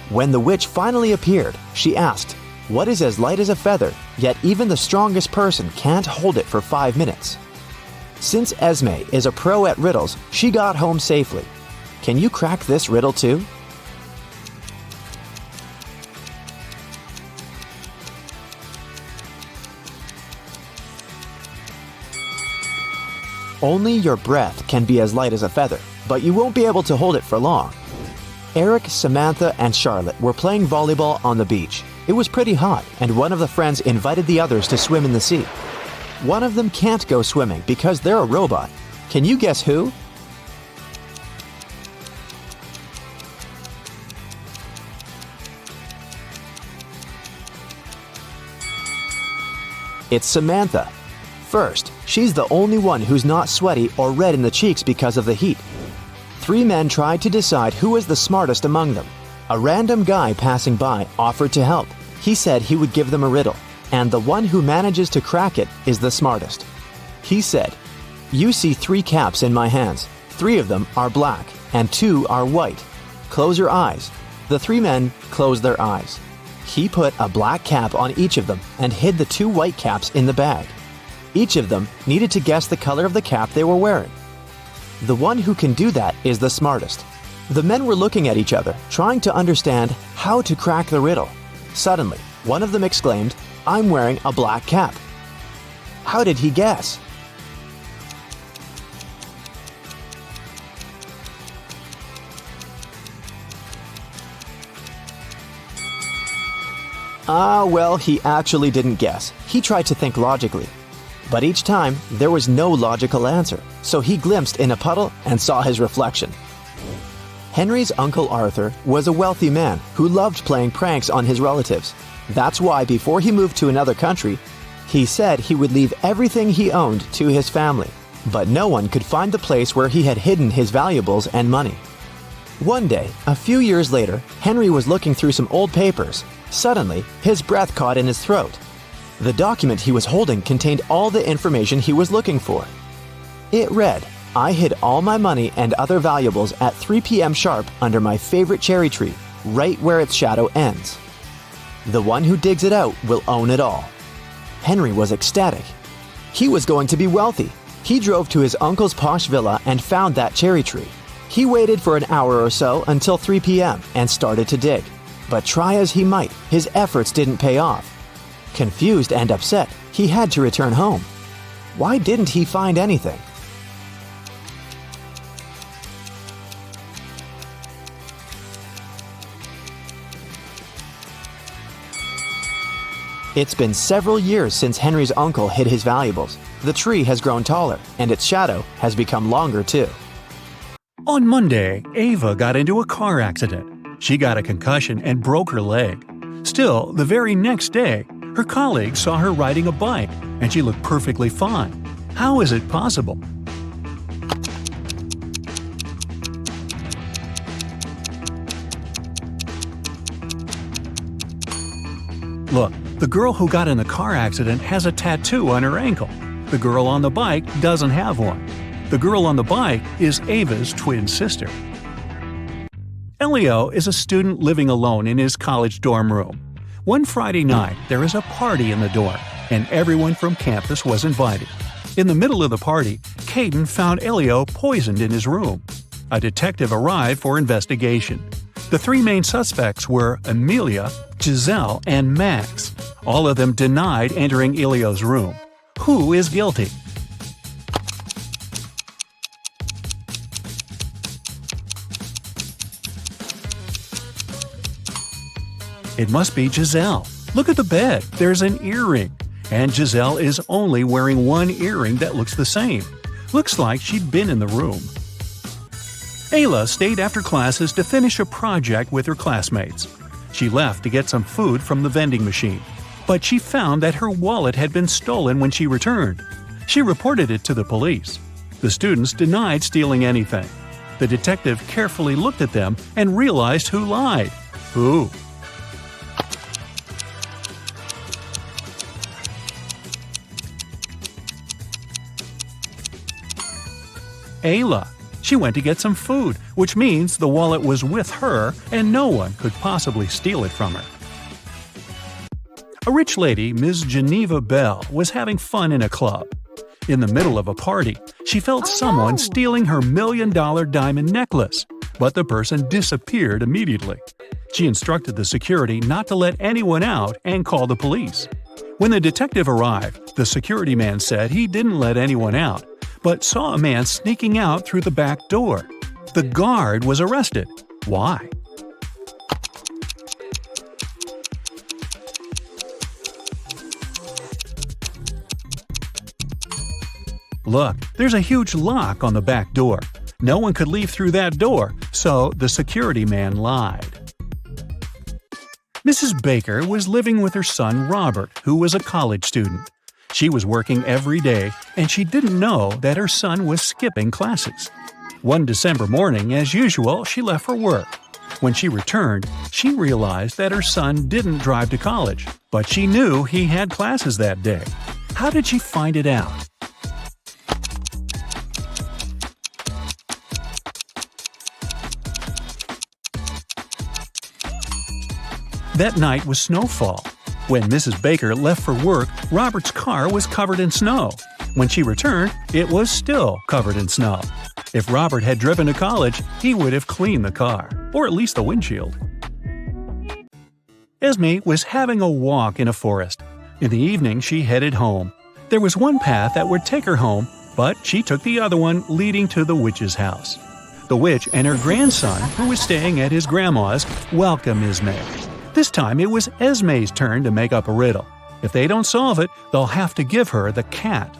When the witch finally appeared, she asked, "What is as light as a feather, yet even the strongest person can't hold it for 5 minutes?" Since Esme is a pro at riddles, she got home safely. Can you crack this riddle too? Only your breath can be as light as a feather, but you won't be able to hold it for long. Eric, Samantha, and Charlotte were playing volleyball on the beach. It was pretty hot, and one of the friends invited the others to swim in the sea. One of them can't go swimming because they're a robot. Can you guess who? It's Samantha. First, she's the only one who's not sweaty or red in the cheeks because of the heat. 3 men tried to decide who was the smartest among them. A random guy passing by offered to help. He said he would give them a riddle, and the one who manages to crack it is the smartest. He said, "You see 3 caps in my hands. 3 of them are black, and 2 are white. Close your eyes." The 3 men closed their eyes. He put a black cap on each of them and hid the 2 white caps in the bag. Each of them needed to guess the color of the cap they were wearing. The one who can do that is the smartest. The men were looking at each other, trying to understand how to crack the riddle. Suddenly, one of them exclaimed, "I'm wearing a black cap." How did he guess? Well, he actually didn't guess. He tried to think logically. But each time, there was no logical answer, so he glimpsed in a puddle and saw his reflection. Henry's Uncle Arthur was a wealthy man who loved playing pranks on his relatives. That's why before he moved to another country, he said he would leave everything he owned to his family. But no one could find the place where he had hidden his valuables and money. One day, a few years later, Henry was looking through some old papers. Suddenly, his breath caught in his throat. The document he was holding contained all the information he was looking for. It read, "I hid all my money and other valuables at 3 p.m. sharp under my favorite cherry tree, right where its shadow ends. The one who digs it out will own it all." Henry was ecstatic. He was going to be wealthy. He drove to his uncle's posh villa and found that cherry tree. He waited for an hour or so until 3 p.m. and started to dig. But try as he might, his efforts didn't pay off. Confused and upset, he had to return home. Why didn't he find anything? It's been several years since Henry's uncle hid his valuables. The tree has grown taller, and its shadow has become longer too. On Monday, Ava got into a car accident. She got a concussion and broke her leg. Still, the very next day, her colleagues saw her riding a bike, and she looked perfectly fine. How is it possible? Look, the girl who got in the car accident has a tattoo on her ankle. The girl on the bike doesn't have one. The girl on the bike is Ava's twin sister. Elio is a student living alone in his college dorm room. One Friday night, there is a party in the dorm, and everyone from campus was invited. In the middle of the party, Caden found Elio poisoned in his room. A detective arrived for investigation. The three main suspects were Amelia, Giselle, and Max. All of them denied entering Elio's room. Who is guilty? It must be Giselle. Look at the bed. There's an earring. And Giselle is only wearing one earring that looks the same. Looks like she'd been in the room. Ayla stayed after classes to finish a project with her classmates. She left to get some food from the vending machine. But she found that her wallet had been stolen when she returned. She reported it to the police. The students denied stealing anything. The detective carefully looked at them and realized who lied. Who? Ayla. She went to get some food, which means the wallet was with her and no one could possibly steal it from her. A rich lady, Ms. Geneva Bell, was having fun in a club. In the middle of a party, she felt someone stealing her $1 million diamond necklace, but the person disappeared immediately. She instructed the security not to let anyone out and call the police. When the detective arrived, the security man said he didn't let anyone out, but saw a man sneaking out through the back door. The guard was arrested. Why? Look, there's a huge lock on the back door. No one could leave through that door, so the security man lied. Mrs. Baker was living with her son Robert, who was a college student. She was working every day, and she didn't know that her son was skipping classes. One December morning, as usual, she left for work. When she returned, she realized that her son didn't drive to college, but she knew he had classes that day. How did she find it out? That night was snowfall. When Mrs. Baker left for work, Robert's car was covered in snow. When she returned, it was still covered in snow. If Robert had driven to college, he would have cleaned the car, or at least the windshield. Esme was having a walk in a forest. In the evening, she headed home. There was one path that would take her home, but she took the other one leading to the witch's house. The witch and her grandson, who was staying at his grandma's, welcome Esme. This time it was Esme's turn to make up a riddle. If they don't solve it, they'll have to give her the cat.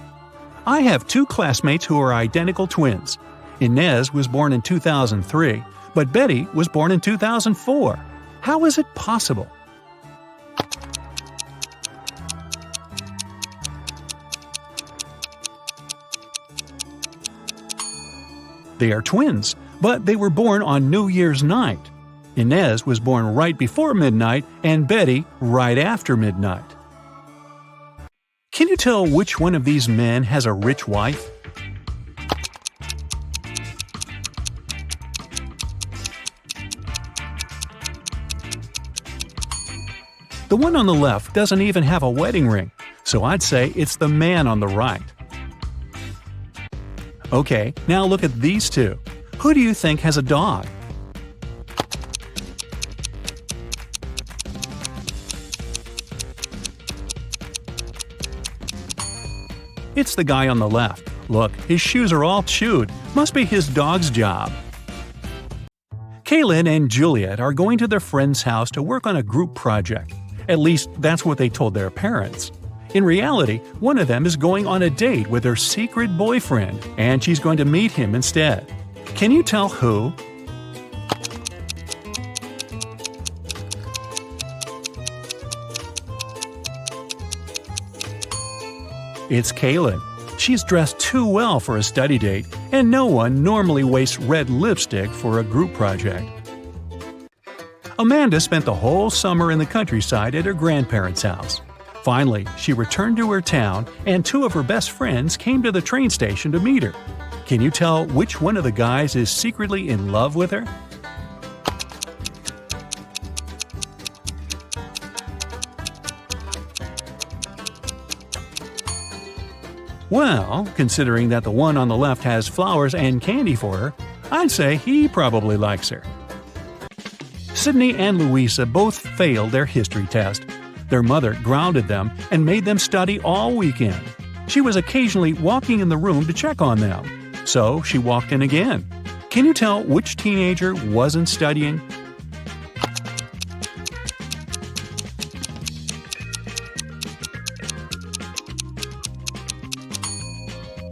I have two classmates who are identical twins. Inez was born in 2003, but Betty was born in 2004. How is it possible? They are twins, but they were born on New Year's night. Inez was born right before midnight and Betty right after midnight. Can you tell which one of these men has a rich wife? The one on the left doesn't even have a wedding ring, so I'd say it's the man on the right. Okay, now look at these two. Who do you think has a dog? It's the guy on the left. Look, his shoes are all chewed. Must be his dog's job. Kaylin and Juliet are going to their friend's house to work on a group project. At least, that's what they told their parents. In reality, one of them is going on a date with her secret boyfriend, and she's going to meet him instead. Can you tell who? It's Kaylin. She's dressed too well for a study date, and no one normally wastes red lipstick for a group project. Amanda spent the whole summer in the countryside at her grandparents' house. Finally, she returned to her town, and two of her best friends came to the train station to meet her. Can you tell which one of the guys is secretly in love with her? Well, considering that the one on the left has flowers and candy for her, I'd say he probably likes her. Sydney and Louisa both failed their history test. Their mother grounded them and made them study all weekend. She was occasionally walking in the room to check on them. So she walked in again. Can you tell which teenager wasn't studying?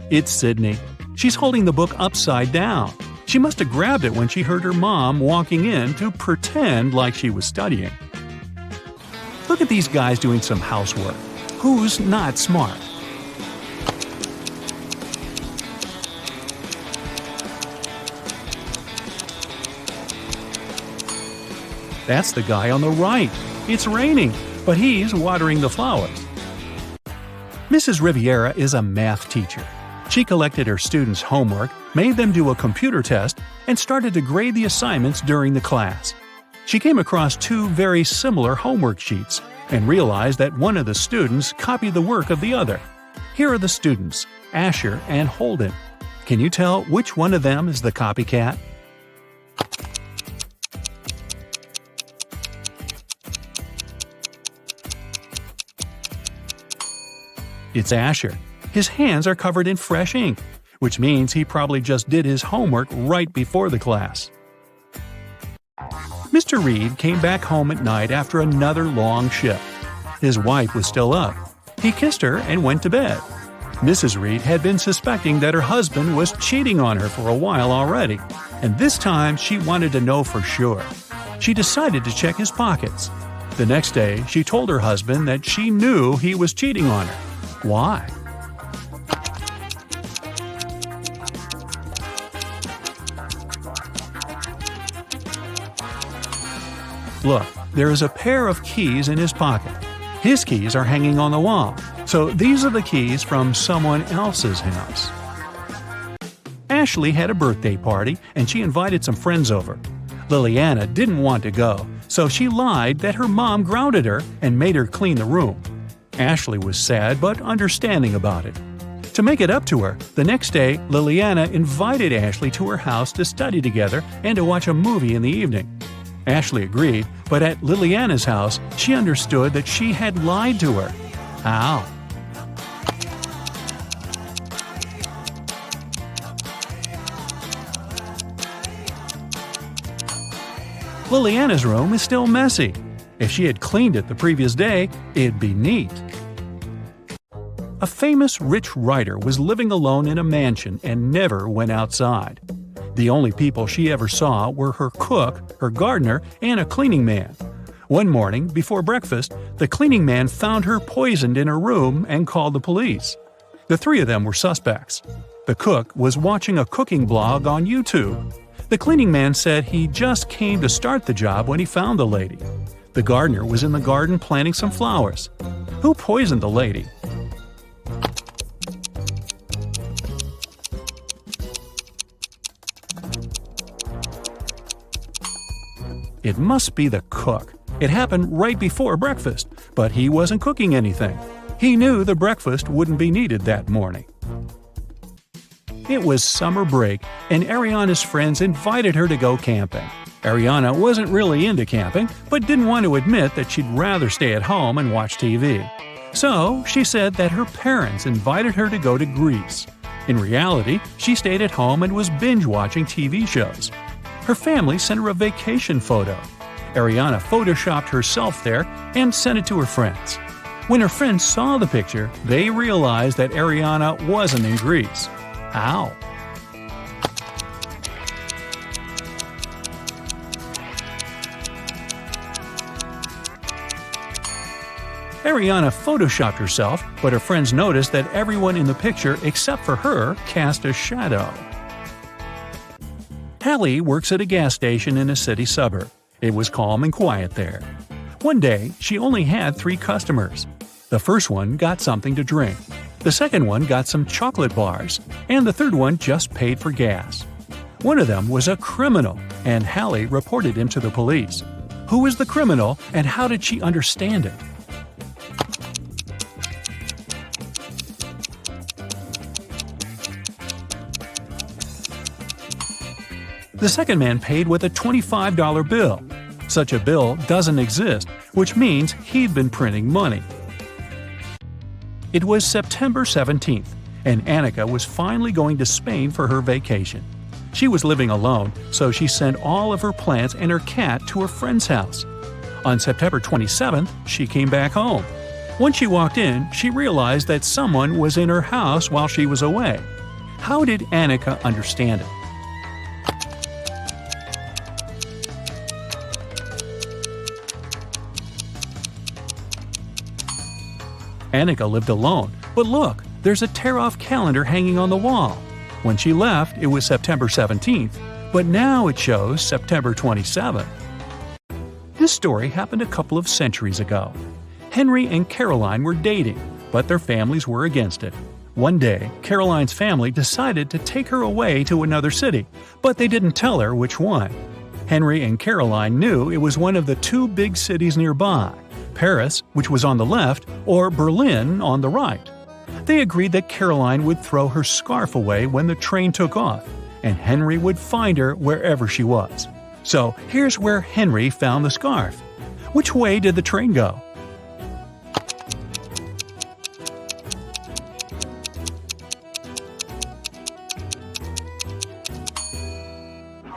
It's Sydney. She's holding the book upside down. She must have grabbed it when she heard her mom walking in to pretend like she was studying. Look at these guys doing some housework. Who's not smart? That's the guy on the right. It's raining, but he's watering the flowers. Mrs. Riviera is a math teacher. She collected her students' homework, made them do a computer test, and started to grade the assignments during the class. She came across two very similar homework sheets and realized that one of the students copied the work of the other. Here are the students, Asher and Holden. Can you tell which one of them is the copycat? It's Asher. His hands are covered in fresh ink, which means he probably just did his homework right before the class. Mr. Reed came back home at night after another long shift. His wife was still up. He kissed her and went to bed. Mrs. Reed had been suspecting that her husband was cheating on her for a while already, and this time she wanted to know for sure. She decided to check his pockets. The next day, she told her husband that she knew he was cheating on her. Why? Look, there is a pair of keys in his pocket. His keys are hanging on the wall, so these are the keys from someone else's house. Ashley had a birthday party and she invited some friends over. Liliana didn't want to go, so she lied that her mom grounded her and made her clean the room. Ashley was sad but understanding about it. To make it up to her, the next day Liliana invited Ashley to her house to study together and to watch a movie in the evening. Ashley agreed, but at Liliana's house, she understood that she had lied to her. How? Liliana's room is still messy. If she had cleaned it the previous day, it'd be neat. A famous rich writer was living alone in a mansion and never went outside. The only people she ever saw were her cook, her gardener, and a cleaning man. One morning, before breakfast, the cleaning man found her poisoned in her room and called the police. The three of them were suspects. The cook was watching a cooking blog on YouTube. The cleaning man said he just came to start the job when he found the lady. The gardener was in the garden planting some flowers. Who poisoned the lady? It must be the cook. It happened right before breakfast, but he wasn't cooking anything. He knew the breakfast wouldn't be needed that morning. It was summer break, and Ariana's friends invited her to go camping. Ariana wasn't really into camping, but didn't want to admit that she'd rather stay at home and watch TV. So she said that her parents invited her to go to Greece. In reality, she stayed at home and was binge-watching TV shows. Her family sent her a vacation photo. Ariana photoshopped herself there and sent it to her friends. When her friends saw the picture, they realized that Ariana wasn't in Greece. How? Ariana photoshopped herself, but her friends noticed that everyone in the picture except for her cast a shadow. Hallie works at a gas station in a city suburb. It was calm and quiet there. One day, she only had 3 customers. The first one got something to drink. The second one got some chocolate bars, and the third one just paid for gas. One of them was a criminal, and Hallie reported him to the police. Who was the criminal, and how did she understand it? The second man paid with a $25 bill. Such a bill doesn't exist, which means he'd been printing money. It was September 17th, and Annika was finally going to Spain for her vacation. She was living alone, so she sent all of her plants and her cat to her friend's house. On September 27th, she came back home. When she walked in, she realized that someone was in her house while she was away. How did Annika understand it? Annika lived alone, but look, there's a tear-off calendar hanging on the wall. When she left, it was September 17th, but now it shows September 27th. This story happened a couple of centuries ago. Henry and Caroline were dating, but their families were against it. One day, Caroline's family decided to take her away to another city, but they didn't tell her which one. Henry and Caroline knew it was one of the 2 big cities nearby, Paris, which was on the left, or Berlin on the right. They agreed that Caroline would throw her scarf away when the train took off, and Henry would find her wherever she was. So here's where Henry found the scarf. Which way did the train go?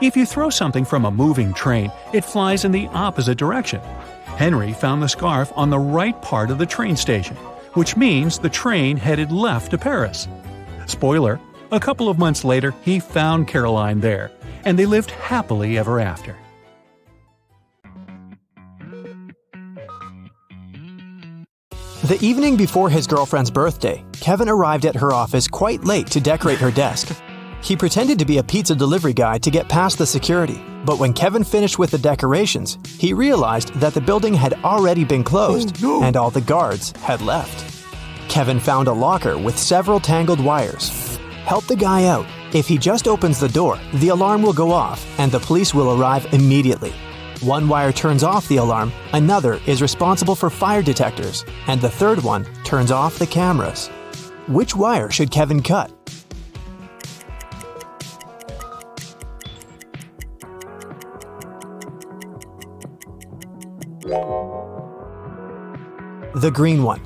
If you throw something from a moving train, it flies in the opposite direction. Henry found the scarf on the right part of the train station, which means the train headed left to Paris. Spoiler, a couple of months later he found Caroline there, and they lived happily ever after. The evening before his girlfriend's birthday, Kevin arrived at her office quite late to decorate her desk. He pretended to be a pizza delivery guy to get past the security, but when Kevin finished with the decorations, he realized that the building had already been closed and all the guards had left. Kevin found a locker with several tangled wires. Help the guy out. If he just opens the door, the alarm will go off and the police will arrive immediately. One wire turns off the alarm, another is responsible for fire detectors, and the third one turns off the cameras. Which wire should Kevin cut? The green one.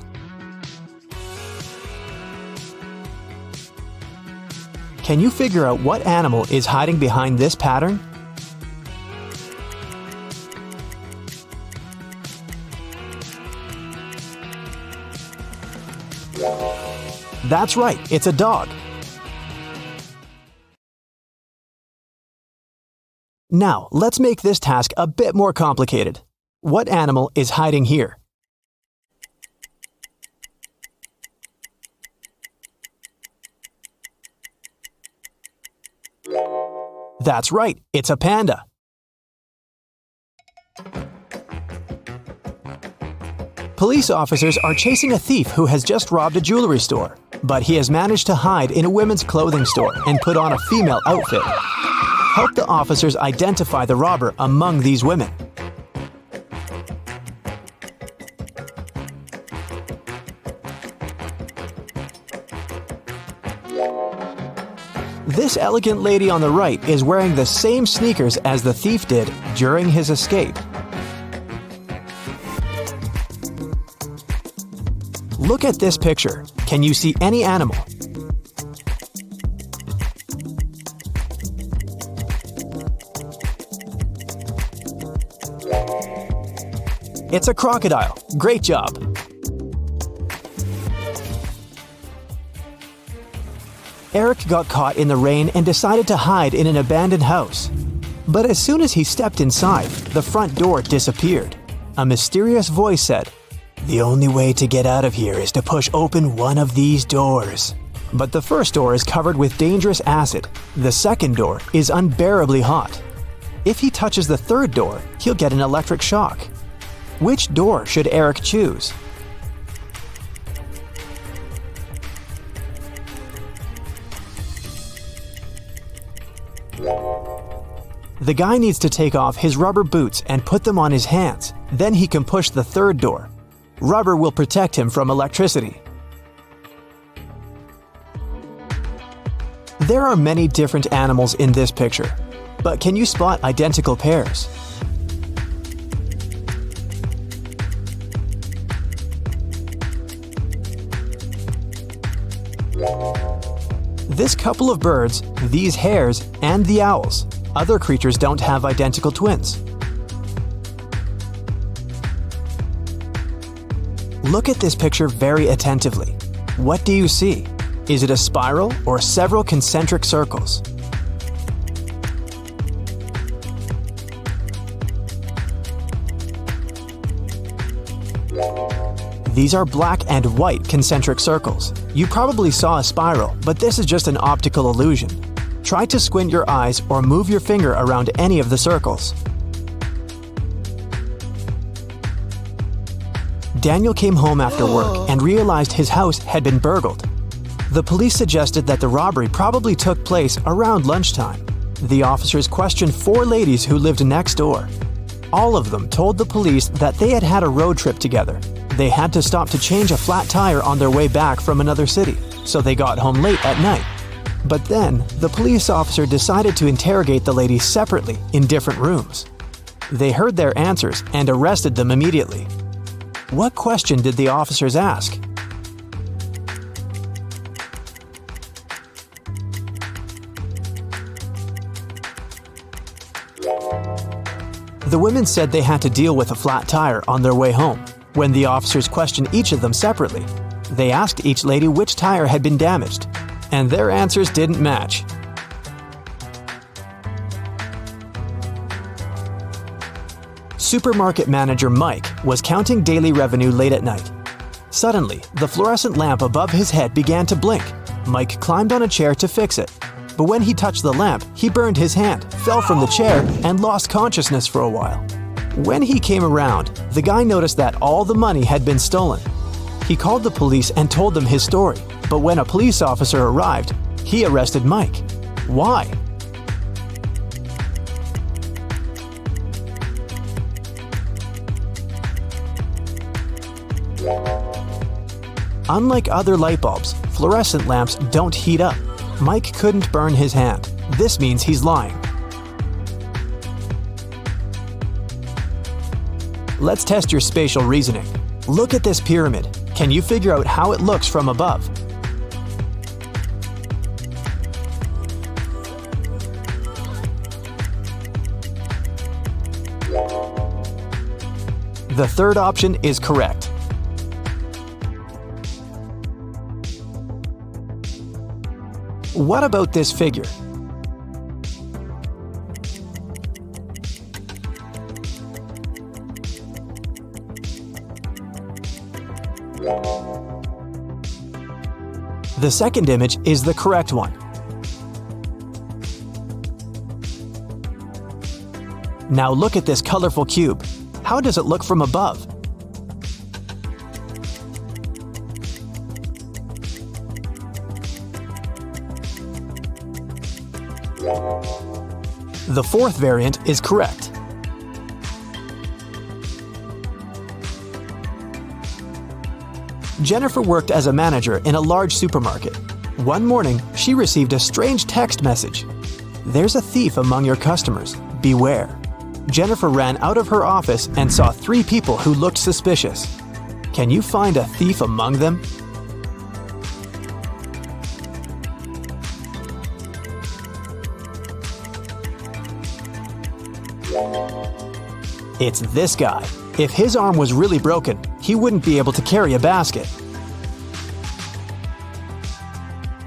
Can you figure out what animal is hiding behind this pattern? That's right, it's a dog. Now, let's make this task a bit more complicated. What animal is hiding here? That's right, it's a panda. Police officers are chasing a thief who has just robbed a jewelry store, but he has managed to hide in a women's clothing store and put on a female outfit. Help the officers identify the robber among these women. This elegant lady on the right is wearing the same sneakers as the thief did during his escape. Look at this picture. Can you see any animal? It's a crocodile. Great job. Eric got caught in the rain and decided to hide in an abandoned house. But as soon as he stepped inside, the front door disappeared. A mysterious voice said, "The only way to get out of here is to push open one of these doors." But the first door is covered with dangerous acid. The second door is unbearably hot. If he touches the third door, he'll get an electric shock. Which door should Eric choose? The guy needs to take off his rubber boots and put them on his hands. Then he can push the third door. Rubber will protect him from electricity. There are many different animals in this picture, but can you spot identical pairs? This couple of birds, these hares, and the owls. Other creatures don't have identical twins. Look at this picture very attentively. What do you see? Is it a spiral or several concentric circles? These are black and white concentric circles. You probably saw a spiral, but this is just an optical illusion. Try to squint your eyes or move your finger around any of the circles. Daniel came home after work and realized his house had been burgled. The police suggested that the robbery probably took place around lunchtime. The officers questioned 4 ladies who lived next door. All of them told the police that they had had a road trip together. They had to stop to change a flat tire on their way back from another city, so they got home late at night. But then, the police officer decided to interrogate the ladies separately in different rooms. They heard their answers and arrested them immediately. What question did the officers ask? The women said they had to deal with a flat tire on their way home. When the officers questioned each of them separately, they asked each lady which tire had been damaged, and their answers didn't match. Supermarket manager Mike was counting daily revenue late at night. Suddenly, the fluorescent lamp above his head began to blink. Mike climbed on a chair to fix it. But when he touched the lamp, he burned his hand, fell from the chair, and lost consciousness for a while. When he came around, the guy noticed that all the money had been stolen. He called the police and told them his story, but when a police officer arrived, he arrested Mike. Why? Unlike other light bulbs, fluorescent lamps don't heat up. Mike couldn't burn his hand. This means he's lying. Let's test your spatial reasoning. Look at this pyramid. Can you figure out how it looks from above? The third option is correct. What about this figure? The second image is the correct one. Now look at this colorful cube. How does it look from above? The fourth variant is correct. Jennifer worked as a manager in a large supermarket. One morning, she received a strange text message. "There's a thief among your customers. Beware." Jennifer ran out of her office and saw 3 people who looked suspicious. Can you find a thief among them? It's this guy. If his arm was really broken, he wouldn't be able to carry a basket.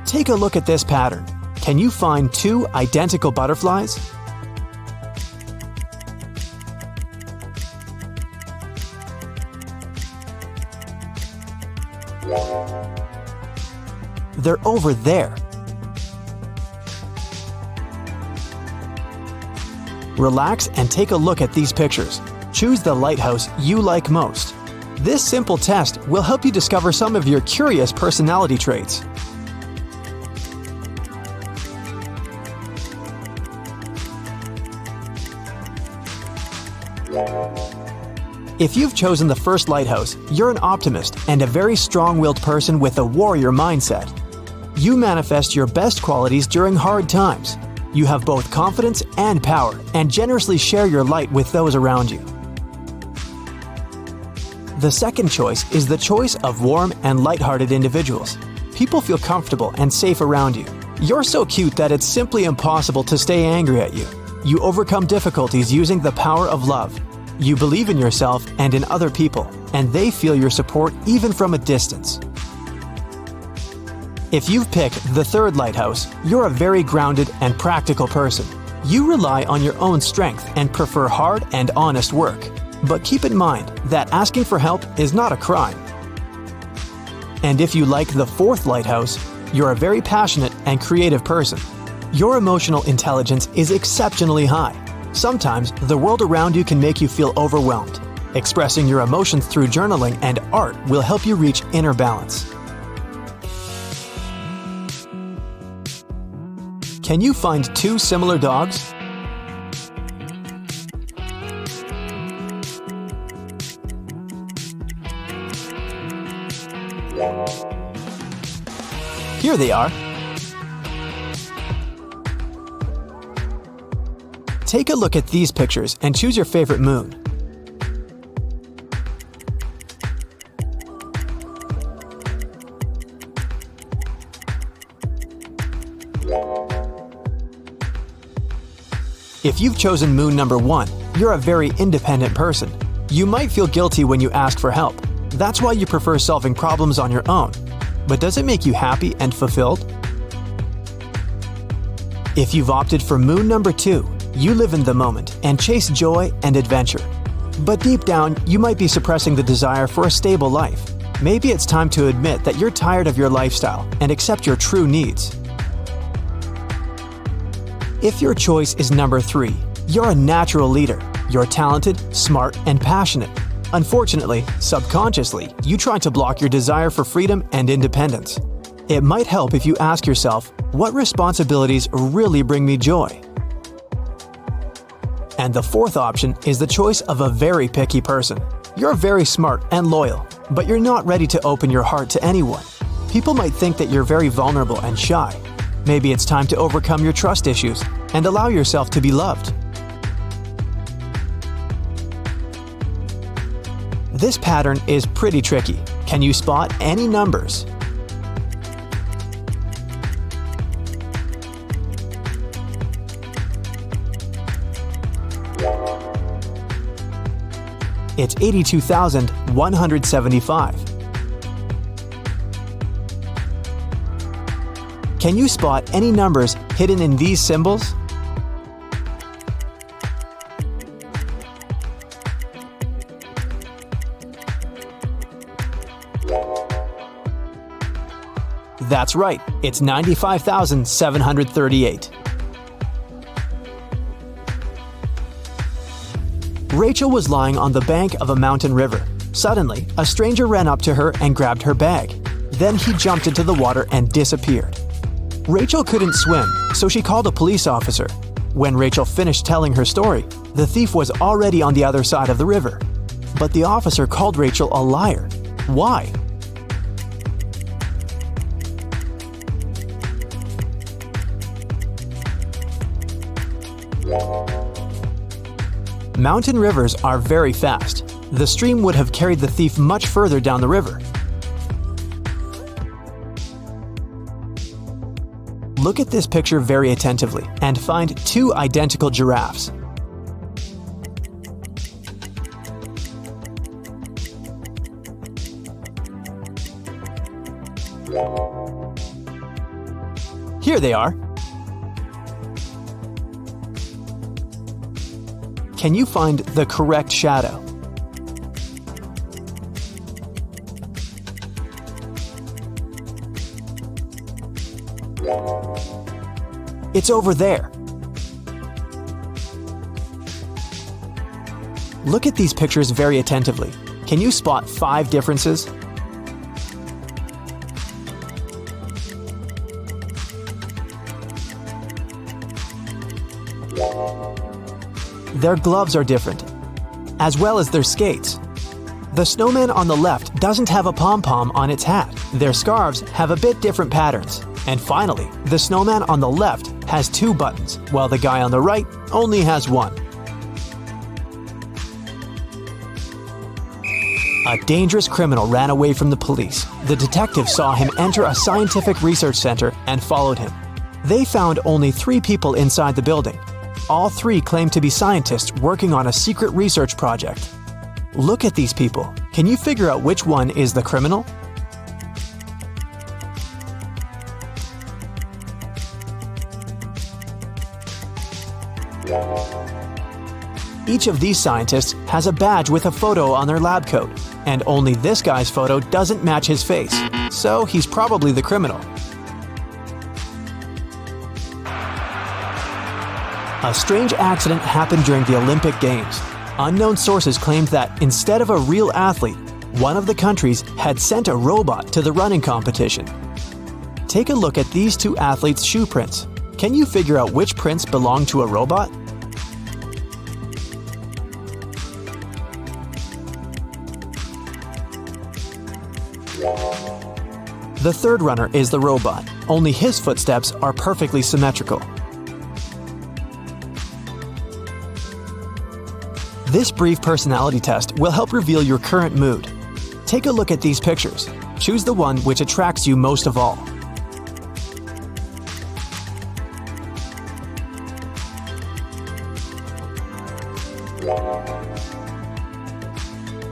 Take a look at this pattern. Can you find 2 identical butterflies? They're over there. Relax and take a look at these pictures. Choose the lighthouse you like most. This simple test will help you discover some of your curious personality traits. If you've chosen the first lighthouse, you're an optimist and a very strong-willed person with a warrior mindset. You manifest your best qualities during hard times. You have both confidence and power and generously share your light with those around you. The second choice is the choice of warm and lighthearted individuals. People feel comfortable and safe around you. You're so cute that it's simply impossible to stay angry at you. You overcome difficulties using the power of love. You believe in yourself and in other people, and they feel your support even from a distance. If you've picked the third lighthouse, you're a very grounded and practical person. You rely on your own strength and prefer hard and honest work. But keep in mind that asking for help is not a crime. And if you like the fourth lighthouse, you're a very passionate and creative person. Your emotional intelligence is exceptionally high. Sometimes the world around you can make you feel overwhelmed. Expressing your emotions through journaling and art will help you reach inner balance. Can you find 2 similar dogs? Here they are. Take a look at these pictures and choose your favorite moon. If you've chosen moon number 1, you're a very independent person. You might feel guilty when you ask for help. That's why you prefer solving problems on your own. But does it make you happy and fulfilled? If you've opted for moon number 2, you live in the moment and chase joy and adventure. But deep down, you might be suppressing the desire for a stable life. Maybe it's time to admit that you're tired of your lifestyle and accept your true needs. If your choice is number 3, you're a natural leader. You're talented, smart, and passionate. Unfortunately, subconsciously, you try to block your desire for freedom and independence. It might help if you ask yourself, what responsibilities really bring me joy? And the fourth option is the choice of a very picky person. You're very smart and loyal, but you're not ready to open your heart to anyone. People might think that you're very vulnerable and shy. Maybe it's time to overcome your trust issues and allow yourself to be loved. This pattern is pretty tricky. Can you spot any numbers? It's 82,175. Can you spot any numbers hidden in these symbols? That's right, it's 95,738. Rachel was lying on the bank of a mountain river. Suddenly, a stranger ran up to her and grabbed her bag. Then he jumped into the water and disappeared. Rachel couldn't swim, so she called a police officer. When Rachel finished telling her story, the thief was already on the other side of the river. But the officer called Rachel a liar. Why? Mountain rivers are very fast. The stream would have carried the thief much further down the river. Look at this picture very attentively and find two identical giraffes. Here they are. Can you find the correct shadow? It's over there. Look at these pictures very attentively. Can you spot 5 differences? Their gloves are different, as well as their skates. The snowman on the left doesn't have a pom-pom on its hat. Their scarves have a bit different patterns. And finally, the snowman on the left has 2 buttons, while the guy on the right only has 1. A dangerous criminal ran away from the police. The detective saw him enter a scientific research center and followed him. They found only 3 people inside the building. All 3 claimed to be scientists working on a secret research project. Look at these people. Can you figure out which one is the criminal? Each of these scientists has a badge with a photo on their lab coat, and only this guy's photo doesn't match his face, so he's probably the criminal. A strange accident happened during the Olympic Games. Unknown sources claimed that instead of a real athlete, one of the countries had sent a robot to the running competition. Take a look at these 2 athletes' shoe prints. Can you figure out which prints belong to a robot? The third runner is the robot, only his footsteps are perfectly symmetrical. This brief personality test will help reveal your current mood. Take a look at these pictures. Choose the one which attracts you most of all.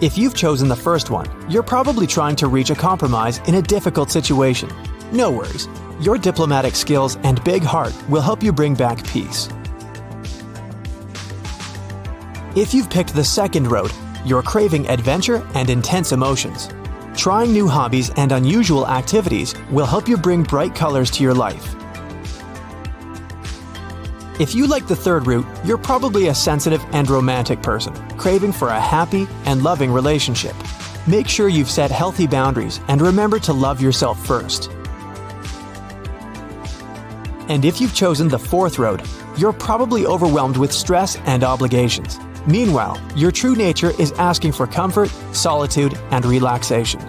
If you've chosen the first one, you're probably trying to reach a compromise in a difficult situation. No worries. Your diplomatic skills and big heart will help you bring back peace. If you've picked the second road, you're craving adventure and intense emotions. Trying new hobbies and unusual activities will help you bring bright colors to your life. If you like the third route, you're probably a sensitive and romantic person, craving for a happy and loving relationship. Make sure you've set healthy boundaries and remember to love yourself first. And if you've chosen the fourth road, you're probably overwhelmed with stress and obligations. Meanwhile, your true nature is asking for comfort, solitude, and relaxation.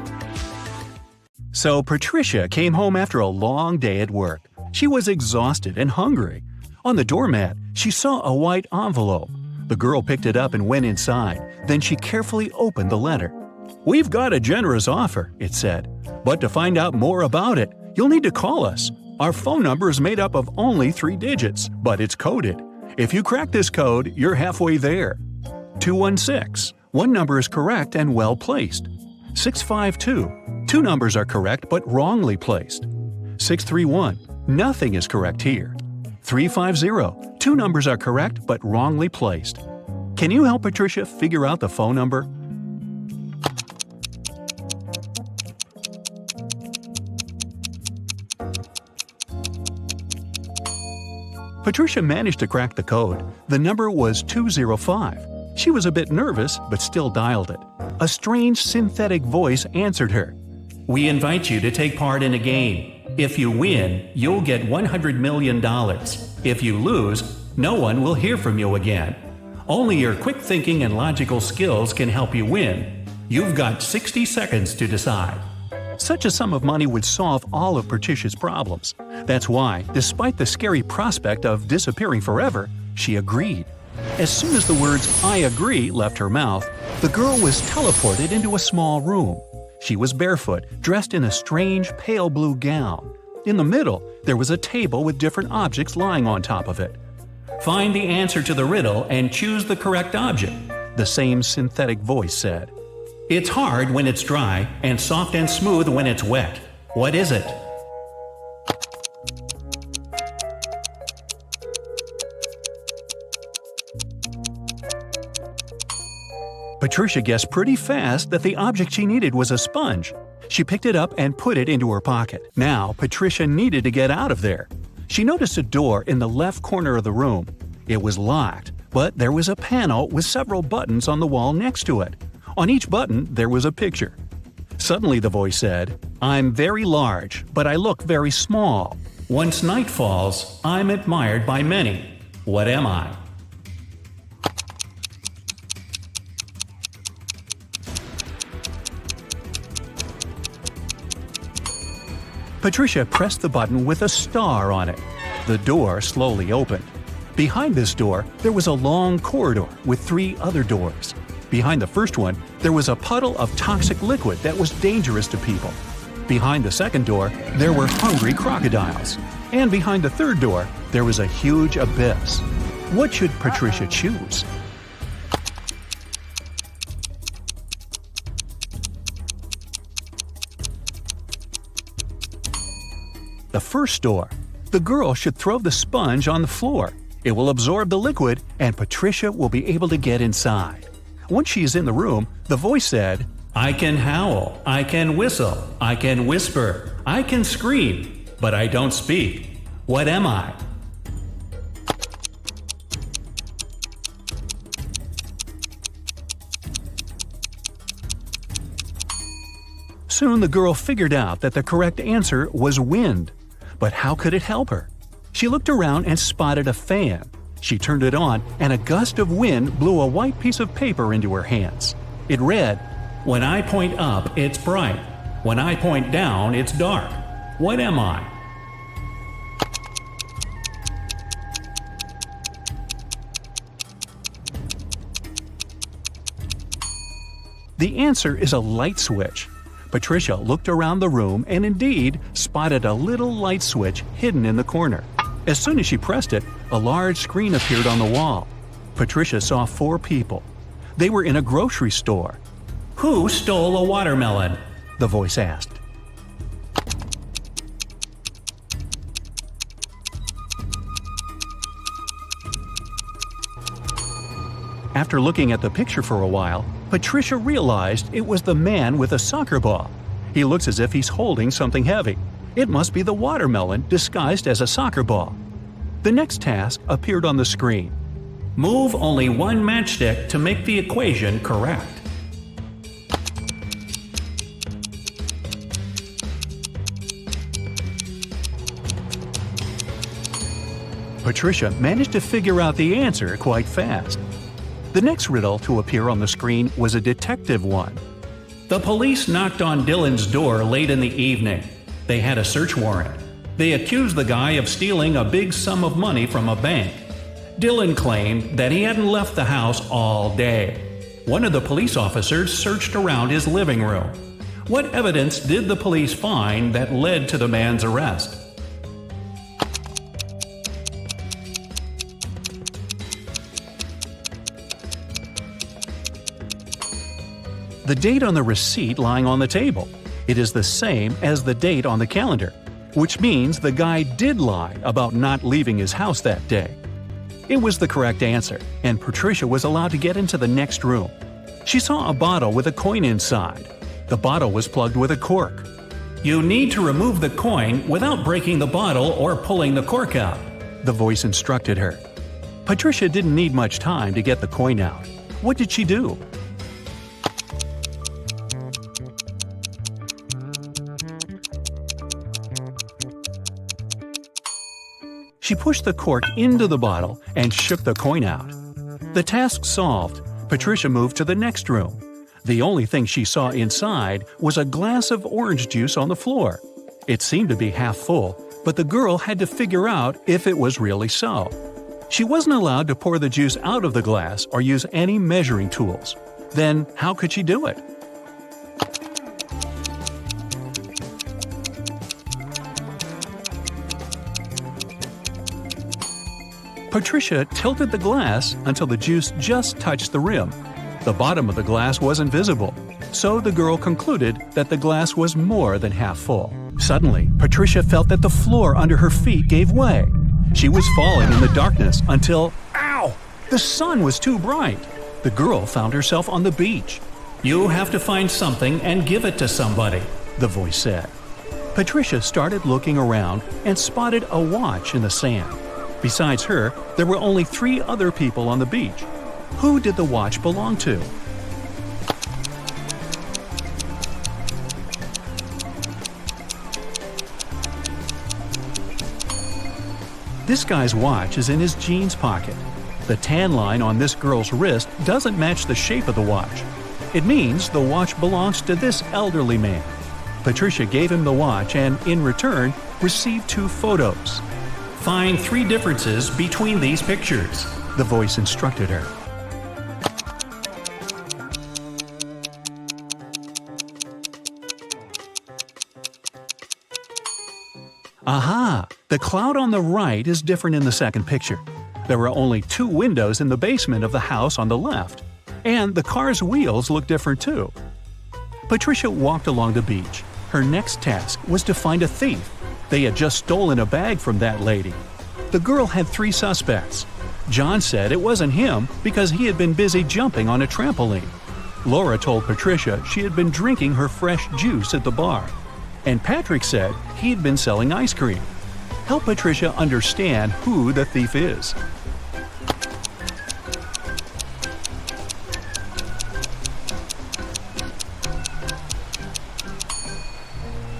So Patricia came home after a long day at work. She was exhausted and hungry. On the doormat, she saw a white envelope. The girl picked it up and went inside. Then she carefully opened the letter. "We've got a generous offer," it said. "But to find out more about it, you'll need to call us. Our phone number is made up of only 3 digits, but it's coded. If you crack this code, you're halfway there. 216. One number is correct and well placed. 652. 2 numbers are correct but wrongly placed. 631. Nothing is correct here. 350. Two numbers are correct but wrongly placed. Can you help Patricia figure out the phone number? Patricia managed to crack the code. The number was 205. She was a bit nervous, but still dialed it. A strange synthetic voice answered her. We invite you to take part in a game. If you win, you'll get $100 million. If you lose, no one will hear from you again. Only your quick thinking and logical skills can help you win. You've got 60 seconds to decide. Such a sum of money would solve all of Patricia's problems. That's why, despite the scary prospect of disappearing forever, she agreed. As soon as the words "I agree" left her mouth, the girl was teleported into a small room. She was barefoot, dressed in a strange pale blue gown. In the middle, there was a table with different objects lying on top of it. Find the answer to the riddle and choose the correct object, the same synthetic voice said. It's hard when it's dry and soft and smooth when it's wet. What is it? Patricia guessed pretty fast that the object she needed was a sponge. She picked it up and put it into her pocket. Now, Patricia needed to get out of there. She noticed a door in the left corner of the room. It was locked, but there was a panel with several buttons on the wall next to it. On each button, there was a picture. Suddenly the voice said, "I'm very large, but I look very small. Once night falls, I'm admired by many. What am I?" Patricia pressed the button with a star on it. The door slowly opened. Behind this door, there was a long corridor with 3 other doors. Behind the first one, there was a puddle of toxic liquid that was dangerous to people. Behind the second door, there were hungry crocodiles. And behind the third door, there was a huge abyss. What should Patricia choose? The first door. The girl should throw the sponge on the floor. It will absorb the liquid, and Patricia will be able to get inside. Once she is in the room, the voice said, I can howl, I can whistle, I can whisper, I can scream, but I don't speak. What am I? Soon the girl figured out that the correct answer was wind. But how could it help her? She looked around and spotted a fan. She turned it on, and a gust of wind blew a white piece of paper into her hands. It read, When I point up, it's bright. When I point down, it's dark. What am I? The answer is a light switch. Patricia looked around the room and indeed spotted a little light switch hidden in the corner. As soon as she pressed it, a large screen appeared on the wall. Patricia saw 4 people. They were in a grocery store. Who stole a watermelon? The voice asked. After looking at the picture for a while, Patricia realized it was the man with a soccer ball. He looks as if he's holding something heavy. It must be the watermelon disguised as a soccer ball. The next task appeared on the screen. Move only one matchstick to make the equation correct. Patricia managed to figure out the answer quite fast. The next riddle to appear on the screen was a detective one. The police knocked on Dylan's door late in the evening. They had a search warrant. They accused the guy of stealing a big sum of money from a bank. Dylan claimed that he hadn't left the house all day. One of the police officers searched around his living room. What evidence did the police find that led to the man's arrest? The date on the receipt lying on the table. It is the same as the date on the calendar. which means the guy did lie about not leaving his house that day. It was the correct answer, and Patricia was allowed to get into the next room. She saw a bottle with a coin inside. The bottle was plugged with a cork. You need to remove the coin without breaking the bottle or pulling the cork out, the voice instructed her. Patricia didn't need much time to get the coin out. What did she do? She pushed the cork into the bottle and shook the coin out. The task solved, Patricia moved to the next room. The only thing she saw inside was a glass of orange juice on the floor. It seemed to be half full, but the girl had to figure out if it was really so. She wasn't allowed to pour the juice out of the glass or use any measuring tools. Then how could she do it? Patricia tilted the glass until the juice just touched the rim. The bottom of the glass wasn't visible, so the girl concluded that the glass was more than half full. Suddenly, Patricia felt that the floor under her feet gave way. She was falling in the darkness until, ow! The sun was too bright. The girl found herself on the beach. You have to find something and give it to somebody, the voice said. Patricia started looking around and spotted a watch in the sand. Besides her, there were only 3 other people on the beach. Who did the watch belong to? This guy's watch is in his jeans pocket. The tan line on this girl's wrist doesn't match the shape of the watch. It means the watch belongs to this elderly man. Patricia gave him the watch and, in return, received 2 photos. Find 3 differences between these pictures, the voice instructed her. Aha! The cloud on the right is different in the second picture. There are only 2 windows in the basement of the house on the left. And the car's wheels look different too. Patricia walked along the beach. Her next task was to find a thief. They had just stolen a bag from that lady. The girl had 3 suspects. John said it wasn't him because he had been busy jumping on a trampoline. Laura told Patricia she had been drinking her fresh juice at the bar. And Patrick said he'd been selling ice cream. Help Patricia understand who the thief is.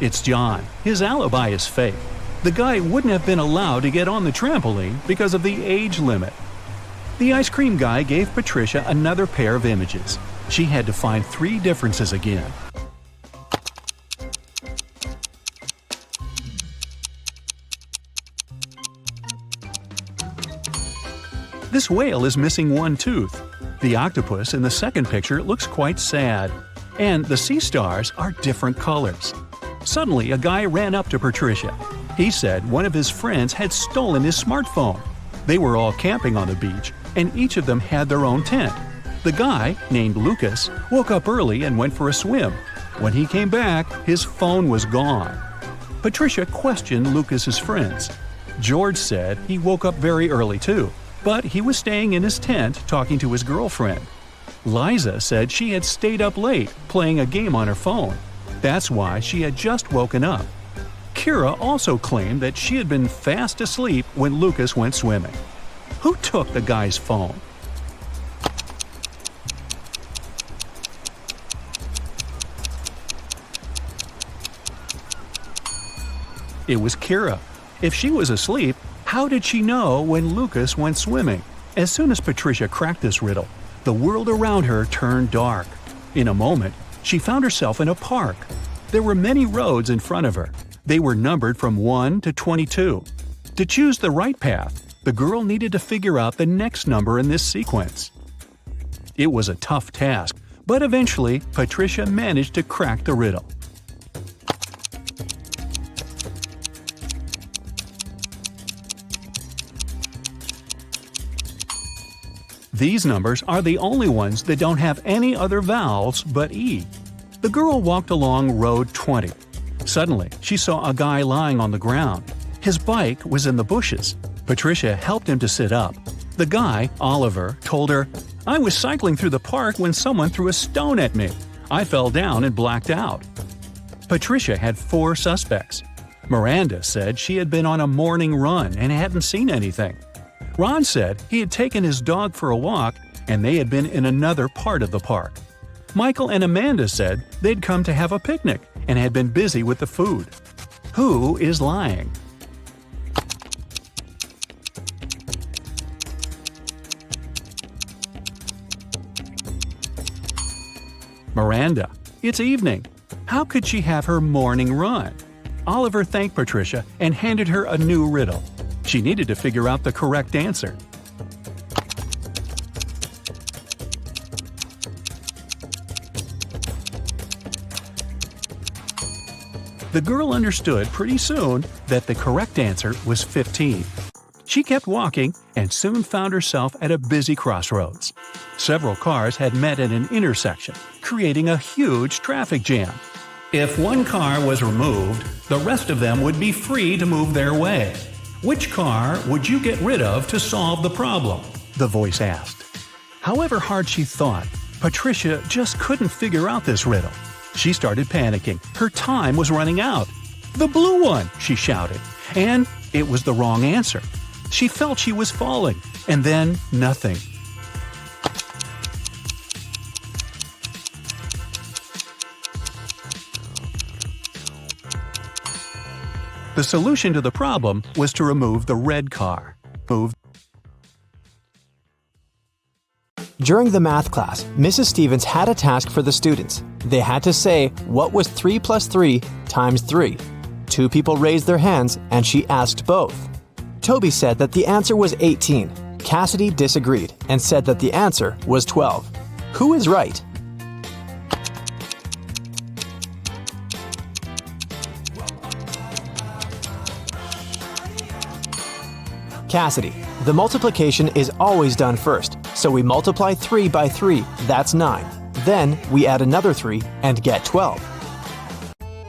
It's John. His alibi is fake. The guy wouldn't have been allowed to get on the trampoline because of the age limit. The ice cream guy gave Patricia another pair of images. She had to find 3 differences again. This whale is missing 1 tooth. The octopus in the second picture looks quite sad. And the sea stars are different colors. Suddenly, a guy ran up to Patricia. He said one of his friends had stolen his smartphone. They were all camping on the beach, and each of them had their own tent. The guy, named Lucas, woke up early and went for a swim. When he came back, his phone was gone. Patricia questioned Lucas's friends. George said he woke up very early too, but he was staying in his tent talking to his girlfriend. Liza said she had stayed up late playing a game on her phone. That's why she had just woken up. Kira also claimed that she had been fast asleep when Lucas went swimming. Who took the guy's phone? It was Kira. If she was asleep, how did she know when Lucas went swimming? As soon as Patricia cracked this riddle, the world around her turned dark. In a moment, she found herself in a park. There were many roads in front of her. They were numbered from 1 to 22. To choose the right path, the girl needed to figure out the next number in this sequence. It was a tough task, but eventually Patricia managed to crack the riddle. These numbers are the only ones that don't have any other vowels but E. The girl walked along road 20. Suddenly, she saw a guy lying on the ground. His bike was in the bushes. Patricia helped him to sit up. The guy, Oliver, told her, "I was cycling through the park when someone threw a stone at me. I fell down and blacked out." Patricia had 4 suspects. Miranda said she had been on a morning run and hadn't seen anything. Ron said he had taken his dog for a walk and they had been in another part of the park. Michael and Amanda said they'd come to have a picnic and had been busy with the food. Who is lying? Miranda. It's evening. How could she have her morning run? Oliver thanked Patricia and handed her a new riddle. She needed to figure out the correct answer. The girl understood pretty soon that the correct answer was 15. She kept walking and soon found herself at a busy crossroads. Several cars had met at an intersection, creating a huge traffic jam. If one car was removed, the rest of them would be free to move their way. Which car would you get rid of to solve the problem? The voice asked. However hard she thought, Patricia just couldn't figure out this riddle. She started panicking. Her time was running out. "The blue one!" she shouted. And it was the wrong answer. She felt she was falling, and then nothing. The solution to the problem was to remove the red car. During the math class, Mrs. Stevens had a task for the students. They had to say, what was 3 plus 3 times 3? 2 people raised their hands, and she asked both. Toby said that the answer was 18. Cassidy disagreed and said that the answer was 12. Who is right? Cassidy. The multiplication is always done first, so we multiply 3 by 3, that's 9. Then we add another 3 and get 12.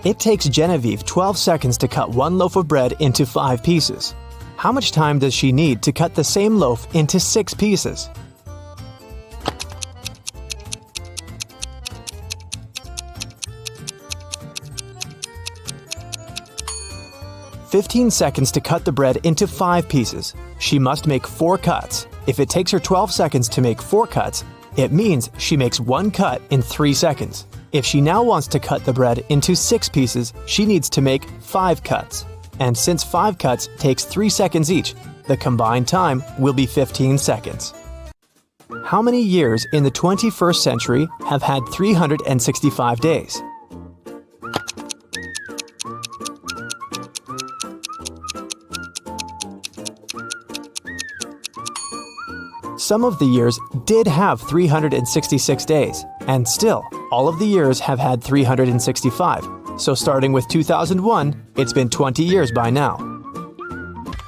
It takes Genevieve 12 seconds to cut one loaf of bread into 5 pieces. How much time does she need to cut the same loaf into 6 pieces? "15 seconds to cut the bread into 5 pieces. She must make 4 cuts. If it takes her 12 seconds to make 4 cuts, it means she makes 1 cut in 3 seconds. If she now wants to cut the bread into 6 pieces, she needs to make 5 cuts. And since 5 cuts takes 3 seconds each, the combined time will be 15 seconds. How many years in the 21st century have had 365 days? Some of the years did have 366 days, and still, all of the years have had 365. So starting with 2001, it's been 20 years by now.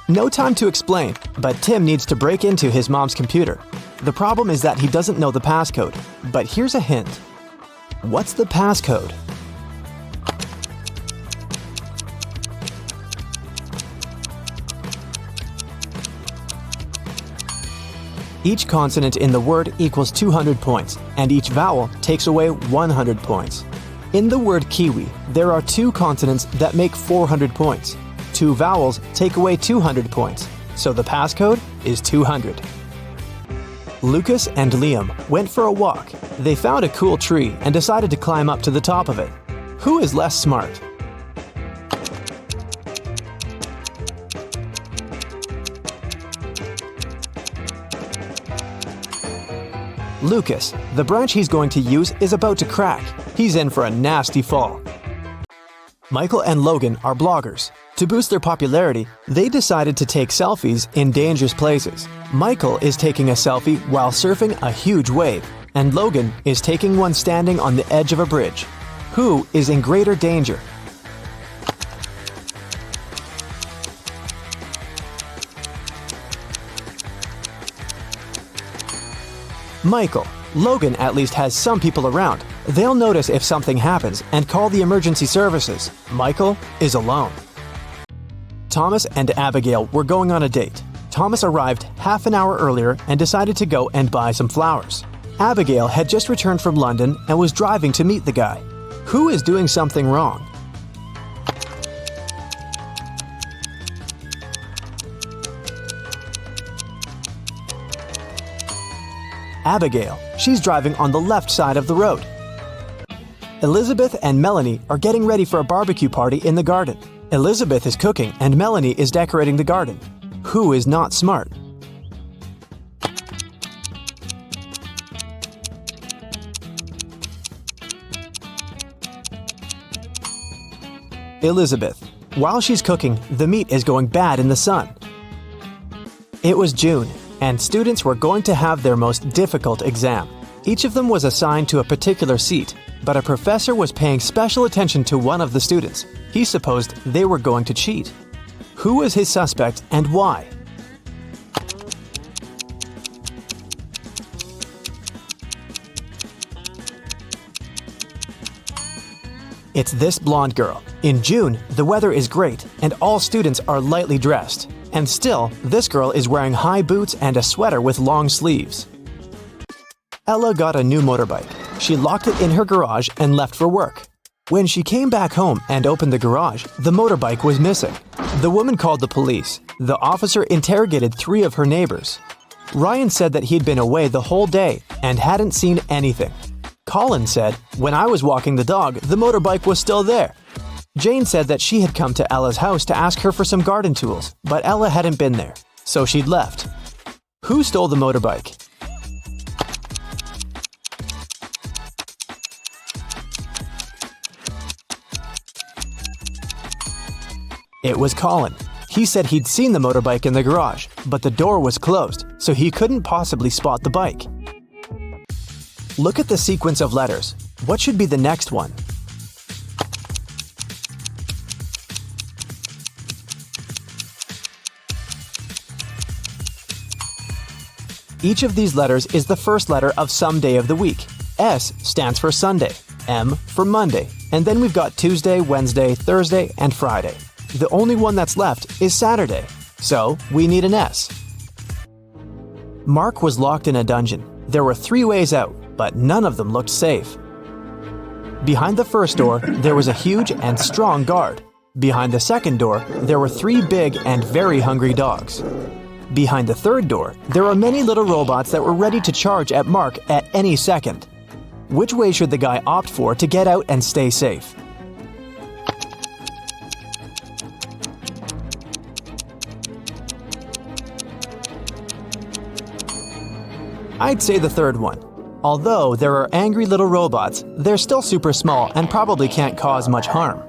No time to explain, but Tim needs to break into his mom's computer. The problem is that he doesn't know the passcode, but here's a hint. What's the passcode? Each consonant in the word equals 200 points, and each vowel takes away 100 points. In the word kiwi, there are 2 consonants that make 400 points. 2 vowels take away 200 points, so the passcode is 200. Lucas and Liam went for a walk. They found a cool tree and decided to climb up to the top of it. Who is less smart? Lucas. The branch he's going to use is about to crack. He's in for a nasty fall. Michael and Logan are bloggers. To boost their popularity, they decided to take selfies in dangerous places. Michael is taking a selfie while surfing a huge wave, and Logan is taking one standing on the edge of a bridge. Who is in greater danger? Michael. Logan at least has some people around. They'll notice if something happens and call the emergency services. Michael is alone. Thomas and Abigail were going on a date. Thomas arrived half an hour earlier and decided to go and buy some flowers. Abigail had just returned from London and was driving to meet the guy. Who is doing something wrong? Abigail. She's driving on the left side of the road. Elizabeth and Melanie are getting ready for a barbecue party in the garden. Elizabeth is cooking and Melanie is decorating the garden. Who is not smart? Elizabeth. While she's cooking, the meat is going bad in the sun. It was June, and students were going to have their most difficult exam. Each of them was assigned to a particular seat, but a professor was paying special attention to one of the students. He supposed they were going to cheat. Who was his suspect and why? It's this blonde girl. In June, the weather is great and all students are lightly dressed. And still, this girl is wearing high boots and a sweater with long sleeves. Ella got a new motorbike. She locked it in her garage and left for work. When she came back home and opened the garage, the motorbike was missing. The woman called the police. The officer interrogated 3 of her neighbors. Ryan said that he'd been away the whole day and hadn't seen anything. Colin said, "When I was walking the dog, the motorbike was still there." Jane said that she had come to Ella's house to ask her for some garden tools, but Ella hadn't been there, so she'd left. Who stole the motorbike? It was Colin. He said he'd seen the motorbike in the garage, but the door was closed, so he couldn't possibly spot the bike. Look at the sequence of letters. What should be the next one? Each of these letters is the first letter of some day of the week. S stands for Sunday, M for Monday, and then we've got Tuesday, Wednesday, Thursday, and Friday. The only one that's left is Saturday, so we need an S. Mark was locked in a dungeon. There were 3 ways out, but none of them looked safe. Behind the first door, there was a huge and strong guard. Behind the second door, there were 3 big and very hungry dogs. Behind the third door, there were many little robots that were ready to charge at Mark at any second. Which way should the guy opt for to get out and stay safe? I'd say the third one. Although there are angry little robots, they're still super small and probably can't cause much harm.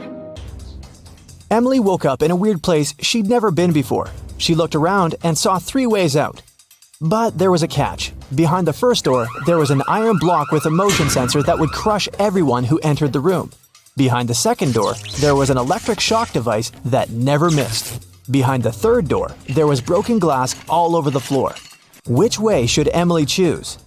Emily woke up in a weird place she'd never been before. She looked around and saw 3 ways out. But there was a catch. Behind the first door, there was an iron block with a motion sensor that would crush everyone who entered the room. Behind the second door, there was an electric shock device that never missed. Behind the third door, there was broken glass all over the floor. Which way should Emily choose?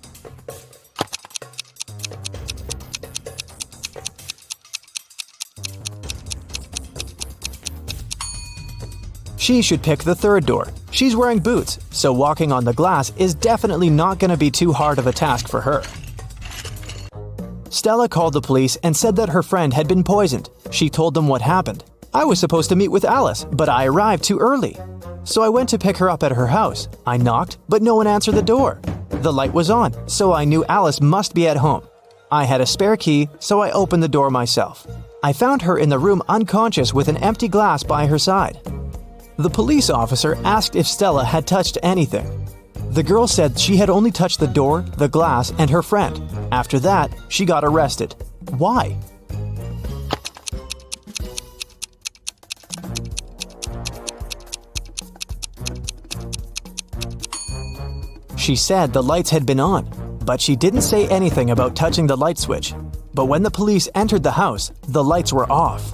She should pick the third door. She's wearing boots, so walking on the glass is definitely not going to be too hard of a task for her. Stella called the police and said that her friend had been poisoned. She told them what happened. "I was supposed to meet with Alice, but I arrived too early. So I went to pick her up at her house. I knocked, but no one answered the door. The light was on, so I knew Alice must be at home. I had a spare key, so I opened the door myself. I found her in the room unconscious with an empty glass by her side." The police officer asked if Stella had touched anything. The girl said she had only touched the door, the glass, and her friend. After that, she got arrested. Why? She said the lights had been on, but she didn't say anything about touching the light switch. But when the police entered the house, the lights were off.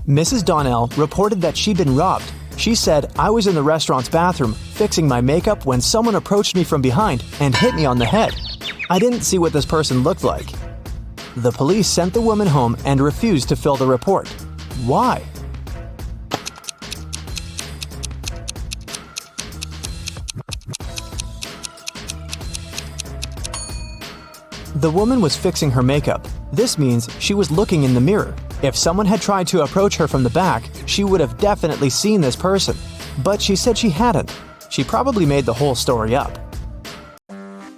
Mrs. Donnell reported that she'd been robbed. She said, "I was in the restaurant's bathroom fixing my makeup when someone approached me from behind and hit me on the head. I didn't see what this person looked like. The police sent the woman home and refused to fill the report. Why? The woman was fixing her makeup. This means she was looking in the mirror. If someone had tried to approach her from the back, she would have definitely seen this person. But she said she hadn't. She probably made the whole story up.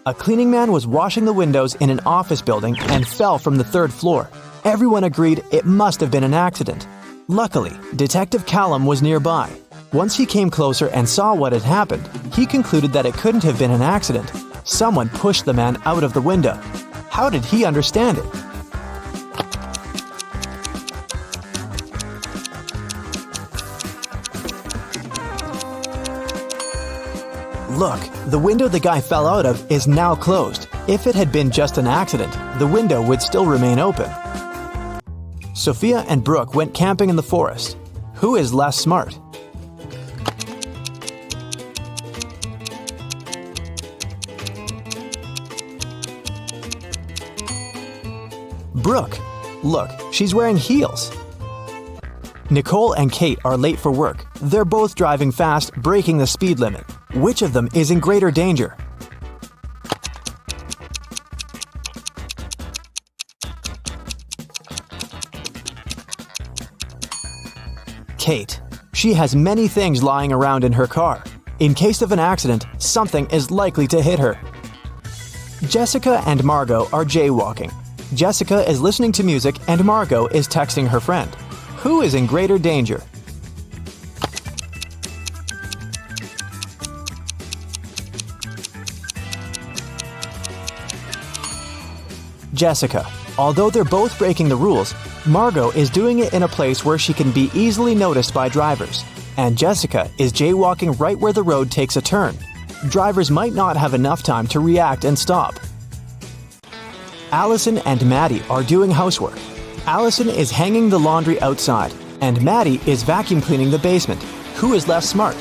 A cleaning man was washing the windows in an office building and fell from the 3rd floor. Everyone agreed it must have been an accident. Luckily, Detective Callum was nearby. Once he came closer and saw what had happened, he concluded that it couldn't have been an accident. Someone pushed the man out of the window. How did he understand it? Look, the window the guy fell out of is now closed. If it had been just an accident, the window would still remain open. Sophia and Brooke went camping in the forest. Who is less smart? Brooke. Look, she's wearing heels. Nicole and Kate are late for work. They're both driving fast, breaking the speed limit. Which of them is in greater danger? Kate. She has many things lying around in her car. In case of an accident, something is likely to hit her. Jessica and Margot are jaywalking. Jessica is listening to music and Margot is texting her friend. Who is in greater danger? Jessica. Although they're both breaking the rules, Margot is doing it in a place where she can be easily noticed by drivers, and Jessica is jaywalking right where the road takes a turn. Drivers might not have enough time to react and stop. Allison and Maddie are doing housework. Allison is hanging the laundry outside, and Maddie is vacuum cleaning the basement. Who is less smart?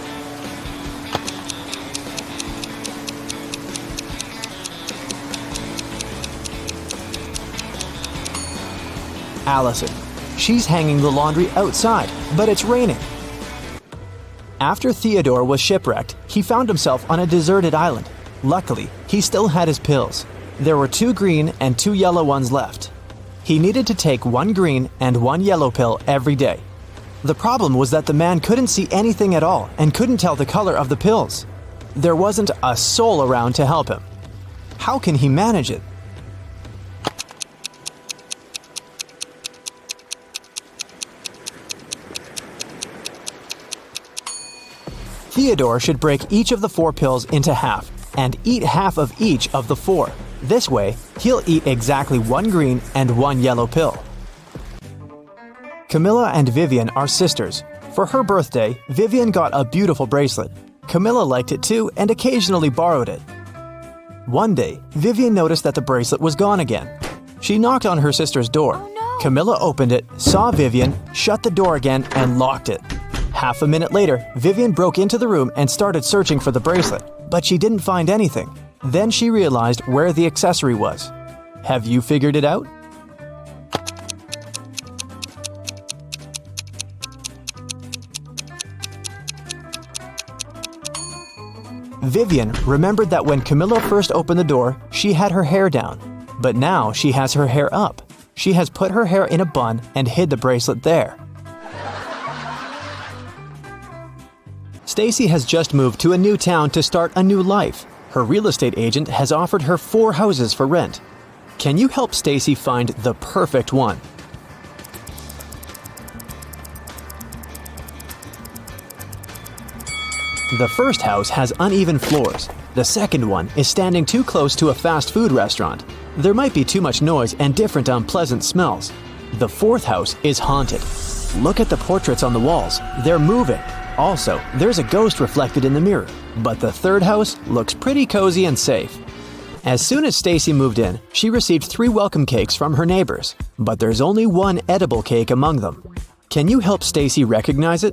Allison. She's hanging the laundry outside, but it's raining. After Theodore was shipwrecked, he found himself on a deserted island. Luckily, he still had his pills. There were 2 green and 2 yellow ones left. He needed to take 1 green and 1 yellow pill every day. The problem was that the man couldn't see anything at all and couldn't tell the color of the pills. There wasn't a soul around to help him. How can he manage it? Theodore should break each of the 4 pills into half and eat half of each of the 4. This way, he'll eat exactly 1 green and 1 yellow pill. Camilla and Vivian are sisters. For her birthday, Vivian got a beautiful bracelet. Camilla liked it too and occasionally borrowed it. One day, Vivian noticed that the bracelet was gone again. She knocked on her sister's door. Oh, no. Camilla opened it, saw Vivian, shut the door again, and locked it. Half a minute later, Vivian broke into the room and started searching for the bracelet, but she didn't find anything. Then she realized where the accessory was. Have you figured it out? Vivian remembered that when Camilla first opened the door, she had her hair down. But now she has her hair up. She has put her hair in a bun and hid the bracelet there. Stacy has just moved to a new town to start a new life. Her real estate agent has offered her 4 houses for rent. Can you help Stacy find the perfect one? The first house has uneven floors. The second one is standing too close to a fast food restaurant. There might be too much noise and different unpleasant smells. The 4th house is haunted. Look at the portraits on the walls. They're moving. Also, there's a ghost reflected in the mirror. But the 3rd house looks pretty cozy and safe. As soon as Stacy moved in, she received 3 welcome cakes from her neighbors. But there's only 1 edible cake among them. Can you help Stacy recognize it?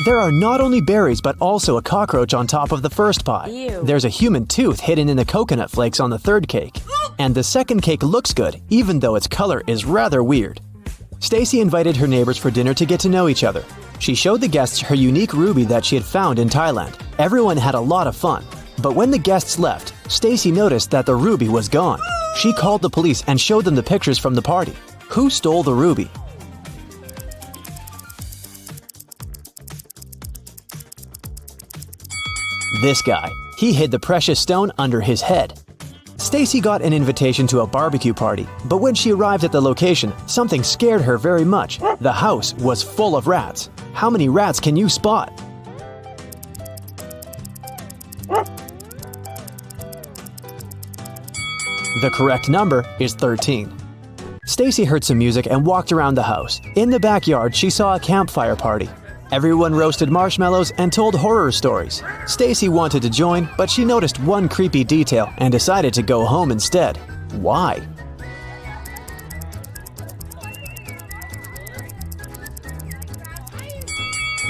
There are not only berries but also a cockroach on top of the first pie. Ew. There's a human tooth hidden in the coconut flakes on the third cake. And the second cake looks good, even though its color is rather weird. Stacy invited her neighbors for dinner to get to know each other. She showed the guests her unique ruby that she had found in Thailand. Everyone had a lot of fun. But when the guests left, Stacy noticed that the ruby was gone. She called the police and showed them the pictures from the party. Who stole the ruby? This guy. He hid the precious stone under his head. Stacy got an invitation to a barbecue party, but when she arrived at the location, something scared her very much. The house was full of rats. How many rats can you spot? The correct number is 13. Stacy heard some music and walked around the house. In the backyard, she saw a campfire party. Everyone roasted marshmallows and told horror stories. Stacy wanted to join, but she noticed one creepy detail and decided to go home instead. Why?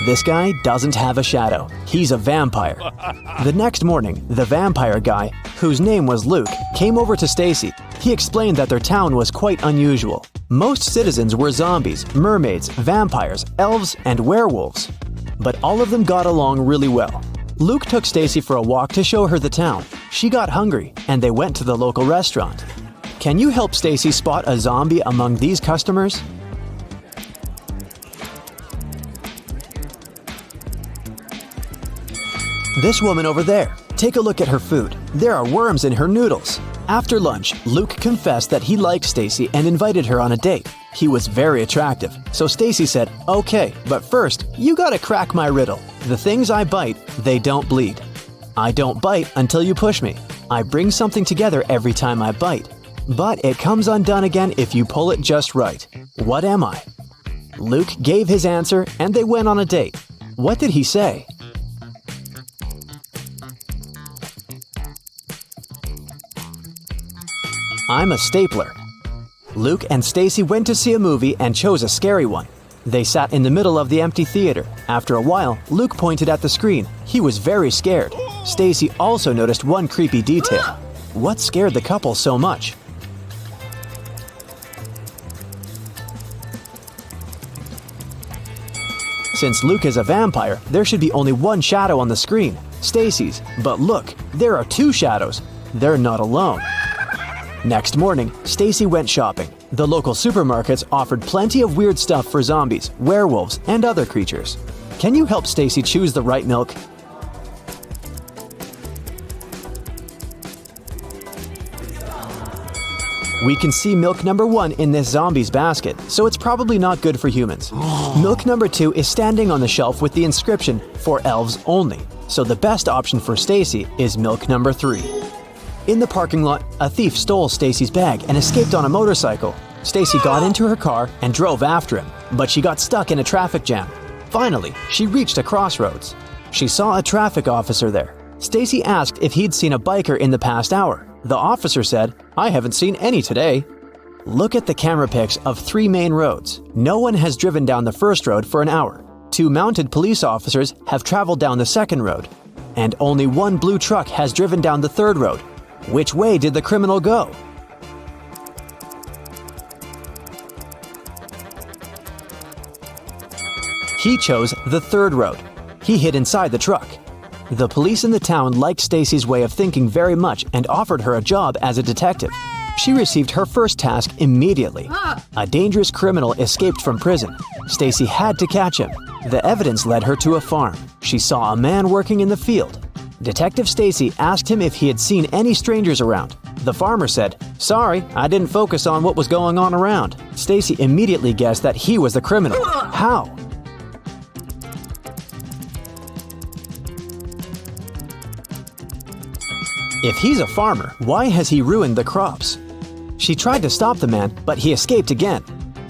This guy doesn't have a shadow. He's a vampire. The next morning, the vampire guy, whose name was Luke, came over to Stacy. He explained that their town was quite unusual. Most citizens were zombies, mermaids, vampires, elves, and werewolves. But all of them got along really well. Luke took Stacy for a walk to show her the town. She got hungry, and they went to the local restaurant. Can you help Stacy spot a zombie among these customers? This woman over there. Take a look at her food. There are worms in her noodles. After lunch, Luke confessed that he liked Stacy and invited her on a date. He was very attractive, so Stacy said, "Okay, but first, you gotta crack my riddle. The things I bite, they don't bleed. I don't bite until you push me. I bring something together every time I bite. But it comes undone again if you pull it just right. What am I?" Luke gave his answer and they went on a date. What did he say? I'm a stapler. Luke and Stacy went to see a movie and chose a scary one. They sat in the middle of the empty theater. After a while, Luke pointed at the screen. He was very scared. Stacy also noticed one creepy detail. What scared the couple so much? Since Luke is a vampire, there should be only one shadow on the screen, Stacy's. But look, there are two shadows. They're not alone. Next morning, Stacy went shopping. The local supermarkets offered plenty of weird stuff for zombies, werewolves, and other creatures. Can you help Stacy choose the right milk? We can see milk number 1 in this zombie's basket, so it's probably not good for humans. Milk number 2 is standing on the shelf with the inscription, "For elves only," so the best option for Stacy is milk number 3. In the parking lot, a thief stole Stacy's bag and escaped on a motorcycle. Stacy got into her car and drove after him, but she got stuck in a traffic jam. Finally, she reached a crossroads. She saw a traffic officer there. Stacy asked if he'd seen a biker in the past hour. The officer said, "I haven't seen any today." Look at the camera pics of 3 main roads. No one has driven down the first road for an hour. 2 mounted police officers have traveled down the second road. And only 1 blue truck has driven down the third road. Which way did the criminal go? He chose the third road. He hid inside the truck. The police in the town liked Stacy's way of thinking very much and offered her a job as a detective. She received her first task immediately. A dangerous criminal escaped from prison. Stacy had to catch him. The evidence led her to a farm. She saw a man working in the field. Detective Stacy asked him if he had seen any strangers around. The farmer said, "Sorry, I didn't focus on what was going on around." Stacy immediately guessed that he was the criminal. How? If he's a farmer, why has he ruined the crops? She tried to stop the man, but he escaped again.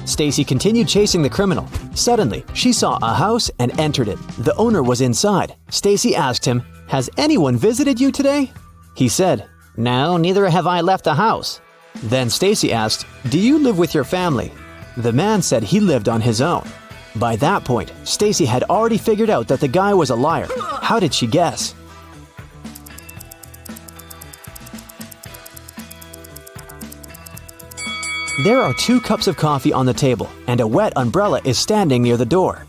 Stacy continued chasing the criminal. Suddenly, she saw a house and entered it. The owner was inside. Stacy asked him, "Has anyone visited you today?" He said, "No, neither have I left the house." Then Stacy asked, "Do you live with your family?" The man said he lived on his own. By that point, Stacy had already figured out that the guy was a liar. How did she guess? There are 2 cups of coffee on the table, and a wet umbrella is standing near the door.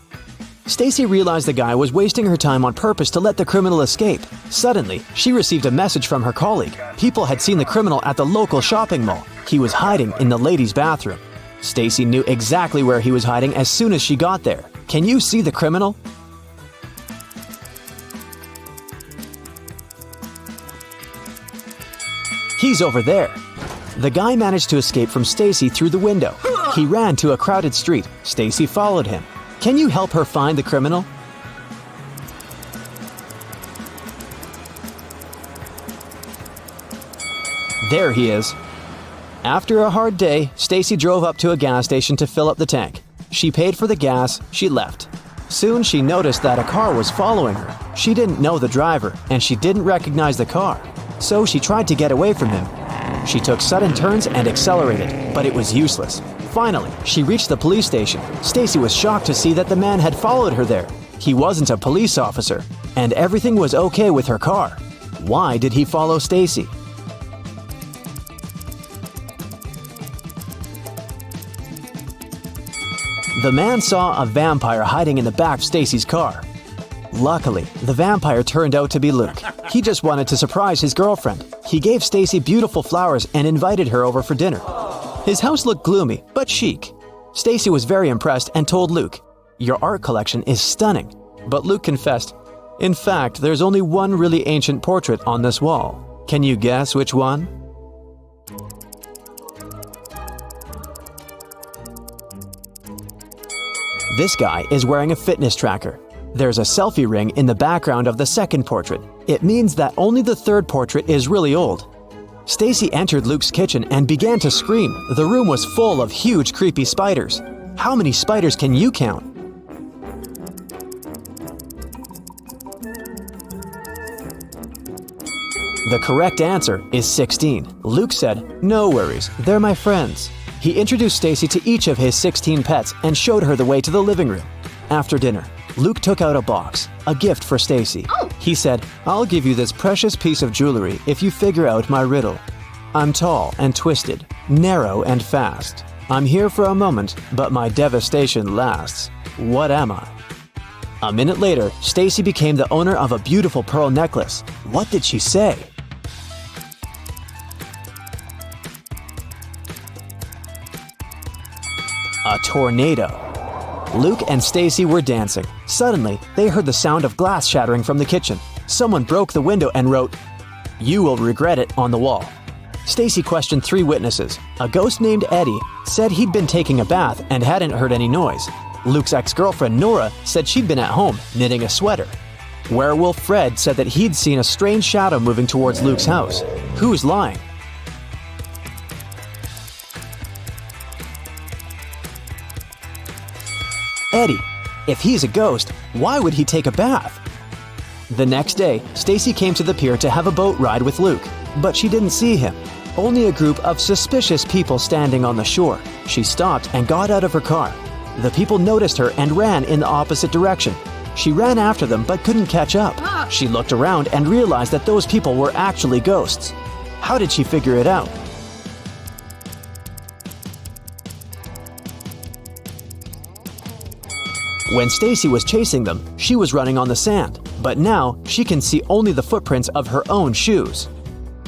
Stacy realized the guy was wasting her time on purpose to let the criminal escape. Suddenly, she received a message from her colleague. People had seen the criminal at the local shopping mall. He was hiding in the ladies' bathroom. Stacy knew exactly where he was hiding as soon as she got there. Can you see the criminal? He's over there. The guy managed to escape from Stacy through the window. He ran to a crowded street. Stacy followed him. Can you help her find the criminal? There he is. After a hard day, Stacy drove up to a gas station to fill up the tank. She paid for the gas, she left. Soon she noticed that a car was following her. She didn't know the driver, and she didn't recognize the car. So she tried to get away from him. She took sudden turns and accelerated, but it was useless. Finally, she reached the police station. Stacy was shocked to see that the man had followed her there. He wasn't a police officer, and everything was okay with her car. Why did he follow Stacy? The man saw a vampire hiding in the back of Stacy's car. Luckily, the vampire turned out to be Luke. He just wanted to surprise his girlfriend. He gave Stacy beautiful flowers and invited her over for dinner. His house looked gloomy, but chic. Stacy was very impressed and told Luke, "Your art collection is stunning." But Luke confessed, "In fact, there's only one really ancient portrait on this wall. Can you guess which one?" This guy is wearing a fitness tracker. There's a selfie ring in the background of the second portrait. It means that only the third portrait is really old. Stacy entered Luke's kitchen and began to scream. The room was full of huge, creepy spiders. How many spiders can you count? The correct answer is 16. Luke said, "No worries, they're my friends." He introduced Stacy to each of his 16 pets and showed her the way to the living room. After dinner, Luke took out a box, a gift for Stacy. He said, "I'll give you this precious piece of jewelry if you figure out my riddle. I'm tall and twisted, narrow and fast. I'm here for a moment, but my devastation lasts. What am I?" A minute later, Stacy became the owner of a beautiful pearl necklace. What did she say? A tornado. Luke and Stacy were dancing. Suddenly, they heard the sound of glass shattering from the kitchen. Someone broke the window and wrote, "You will regret it," on the wall. Stacy questioned 3 witnesses. A ghost named Eddie said he'd been taking a bath and hadn't heard any noise. Luke's ex-girlfriend Nora said she'd been at home, knitting a sweater. Werewolf Fred said that he'd seen a strange shadow moving towards Luke's house. Who's lying? Eddie. If he's a ghost, why would he take a bath? The next day, Stacy came to the pier to have a boat ride with Luke, but she didn't see him. Only a group of suspicious people standing on the shore. She stopped and got out of her car. The people noticed her and ran in the opposite direction. She ran after them but couldn't catch up. She looked around and realized that those people were actually ghosts. How did she figure it out? When Stacy was chasing them, she was running on the sand, but now she can see only the footprints of her own shoes.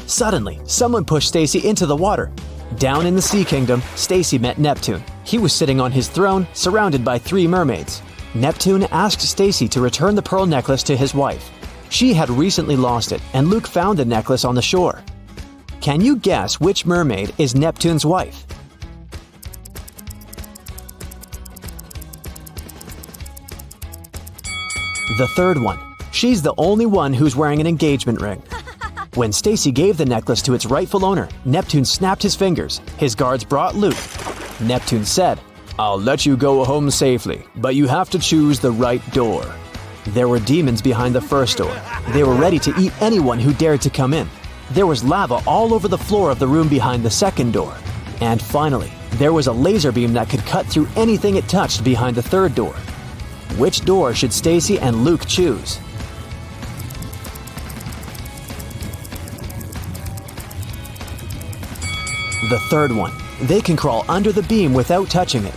Suddenly, someone pushed Stacy into the water. Down in the Sea Kingdom, Stacy met Neptune. He was sitting on his throne, surrounded by 3 mermaids. Neptune asked Stacy to return the pearl necklace to his wife. She had recently lost it, and Luke found the necklace on the shore. Can you guess which mermaid is Neptune's wife? The third one. She's the only one who's wearing an engagement ring. When Stacy gave the necklace to its rightful owner, Neptune snapped his fingers. His guards brought Luke. Neptune said, "I'll let you go home safely, but you have to choose the right door." There were demons behind the first door. They were ready to eat anyone who dared to come in. There was lava all over the floor of the room behind the second door. And finally, there was a laser beam that could cut through anything it touched behind the third door. Which door should Stacy and Luke choose? The third one. They can crawl under the beam without touching it.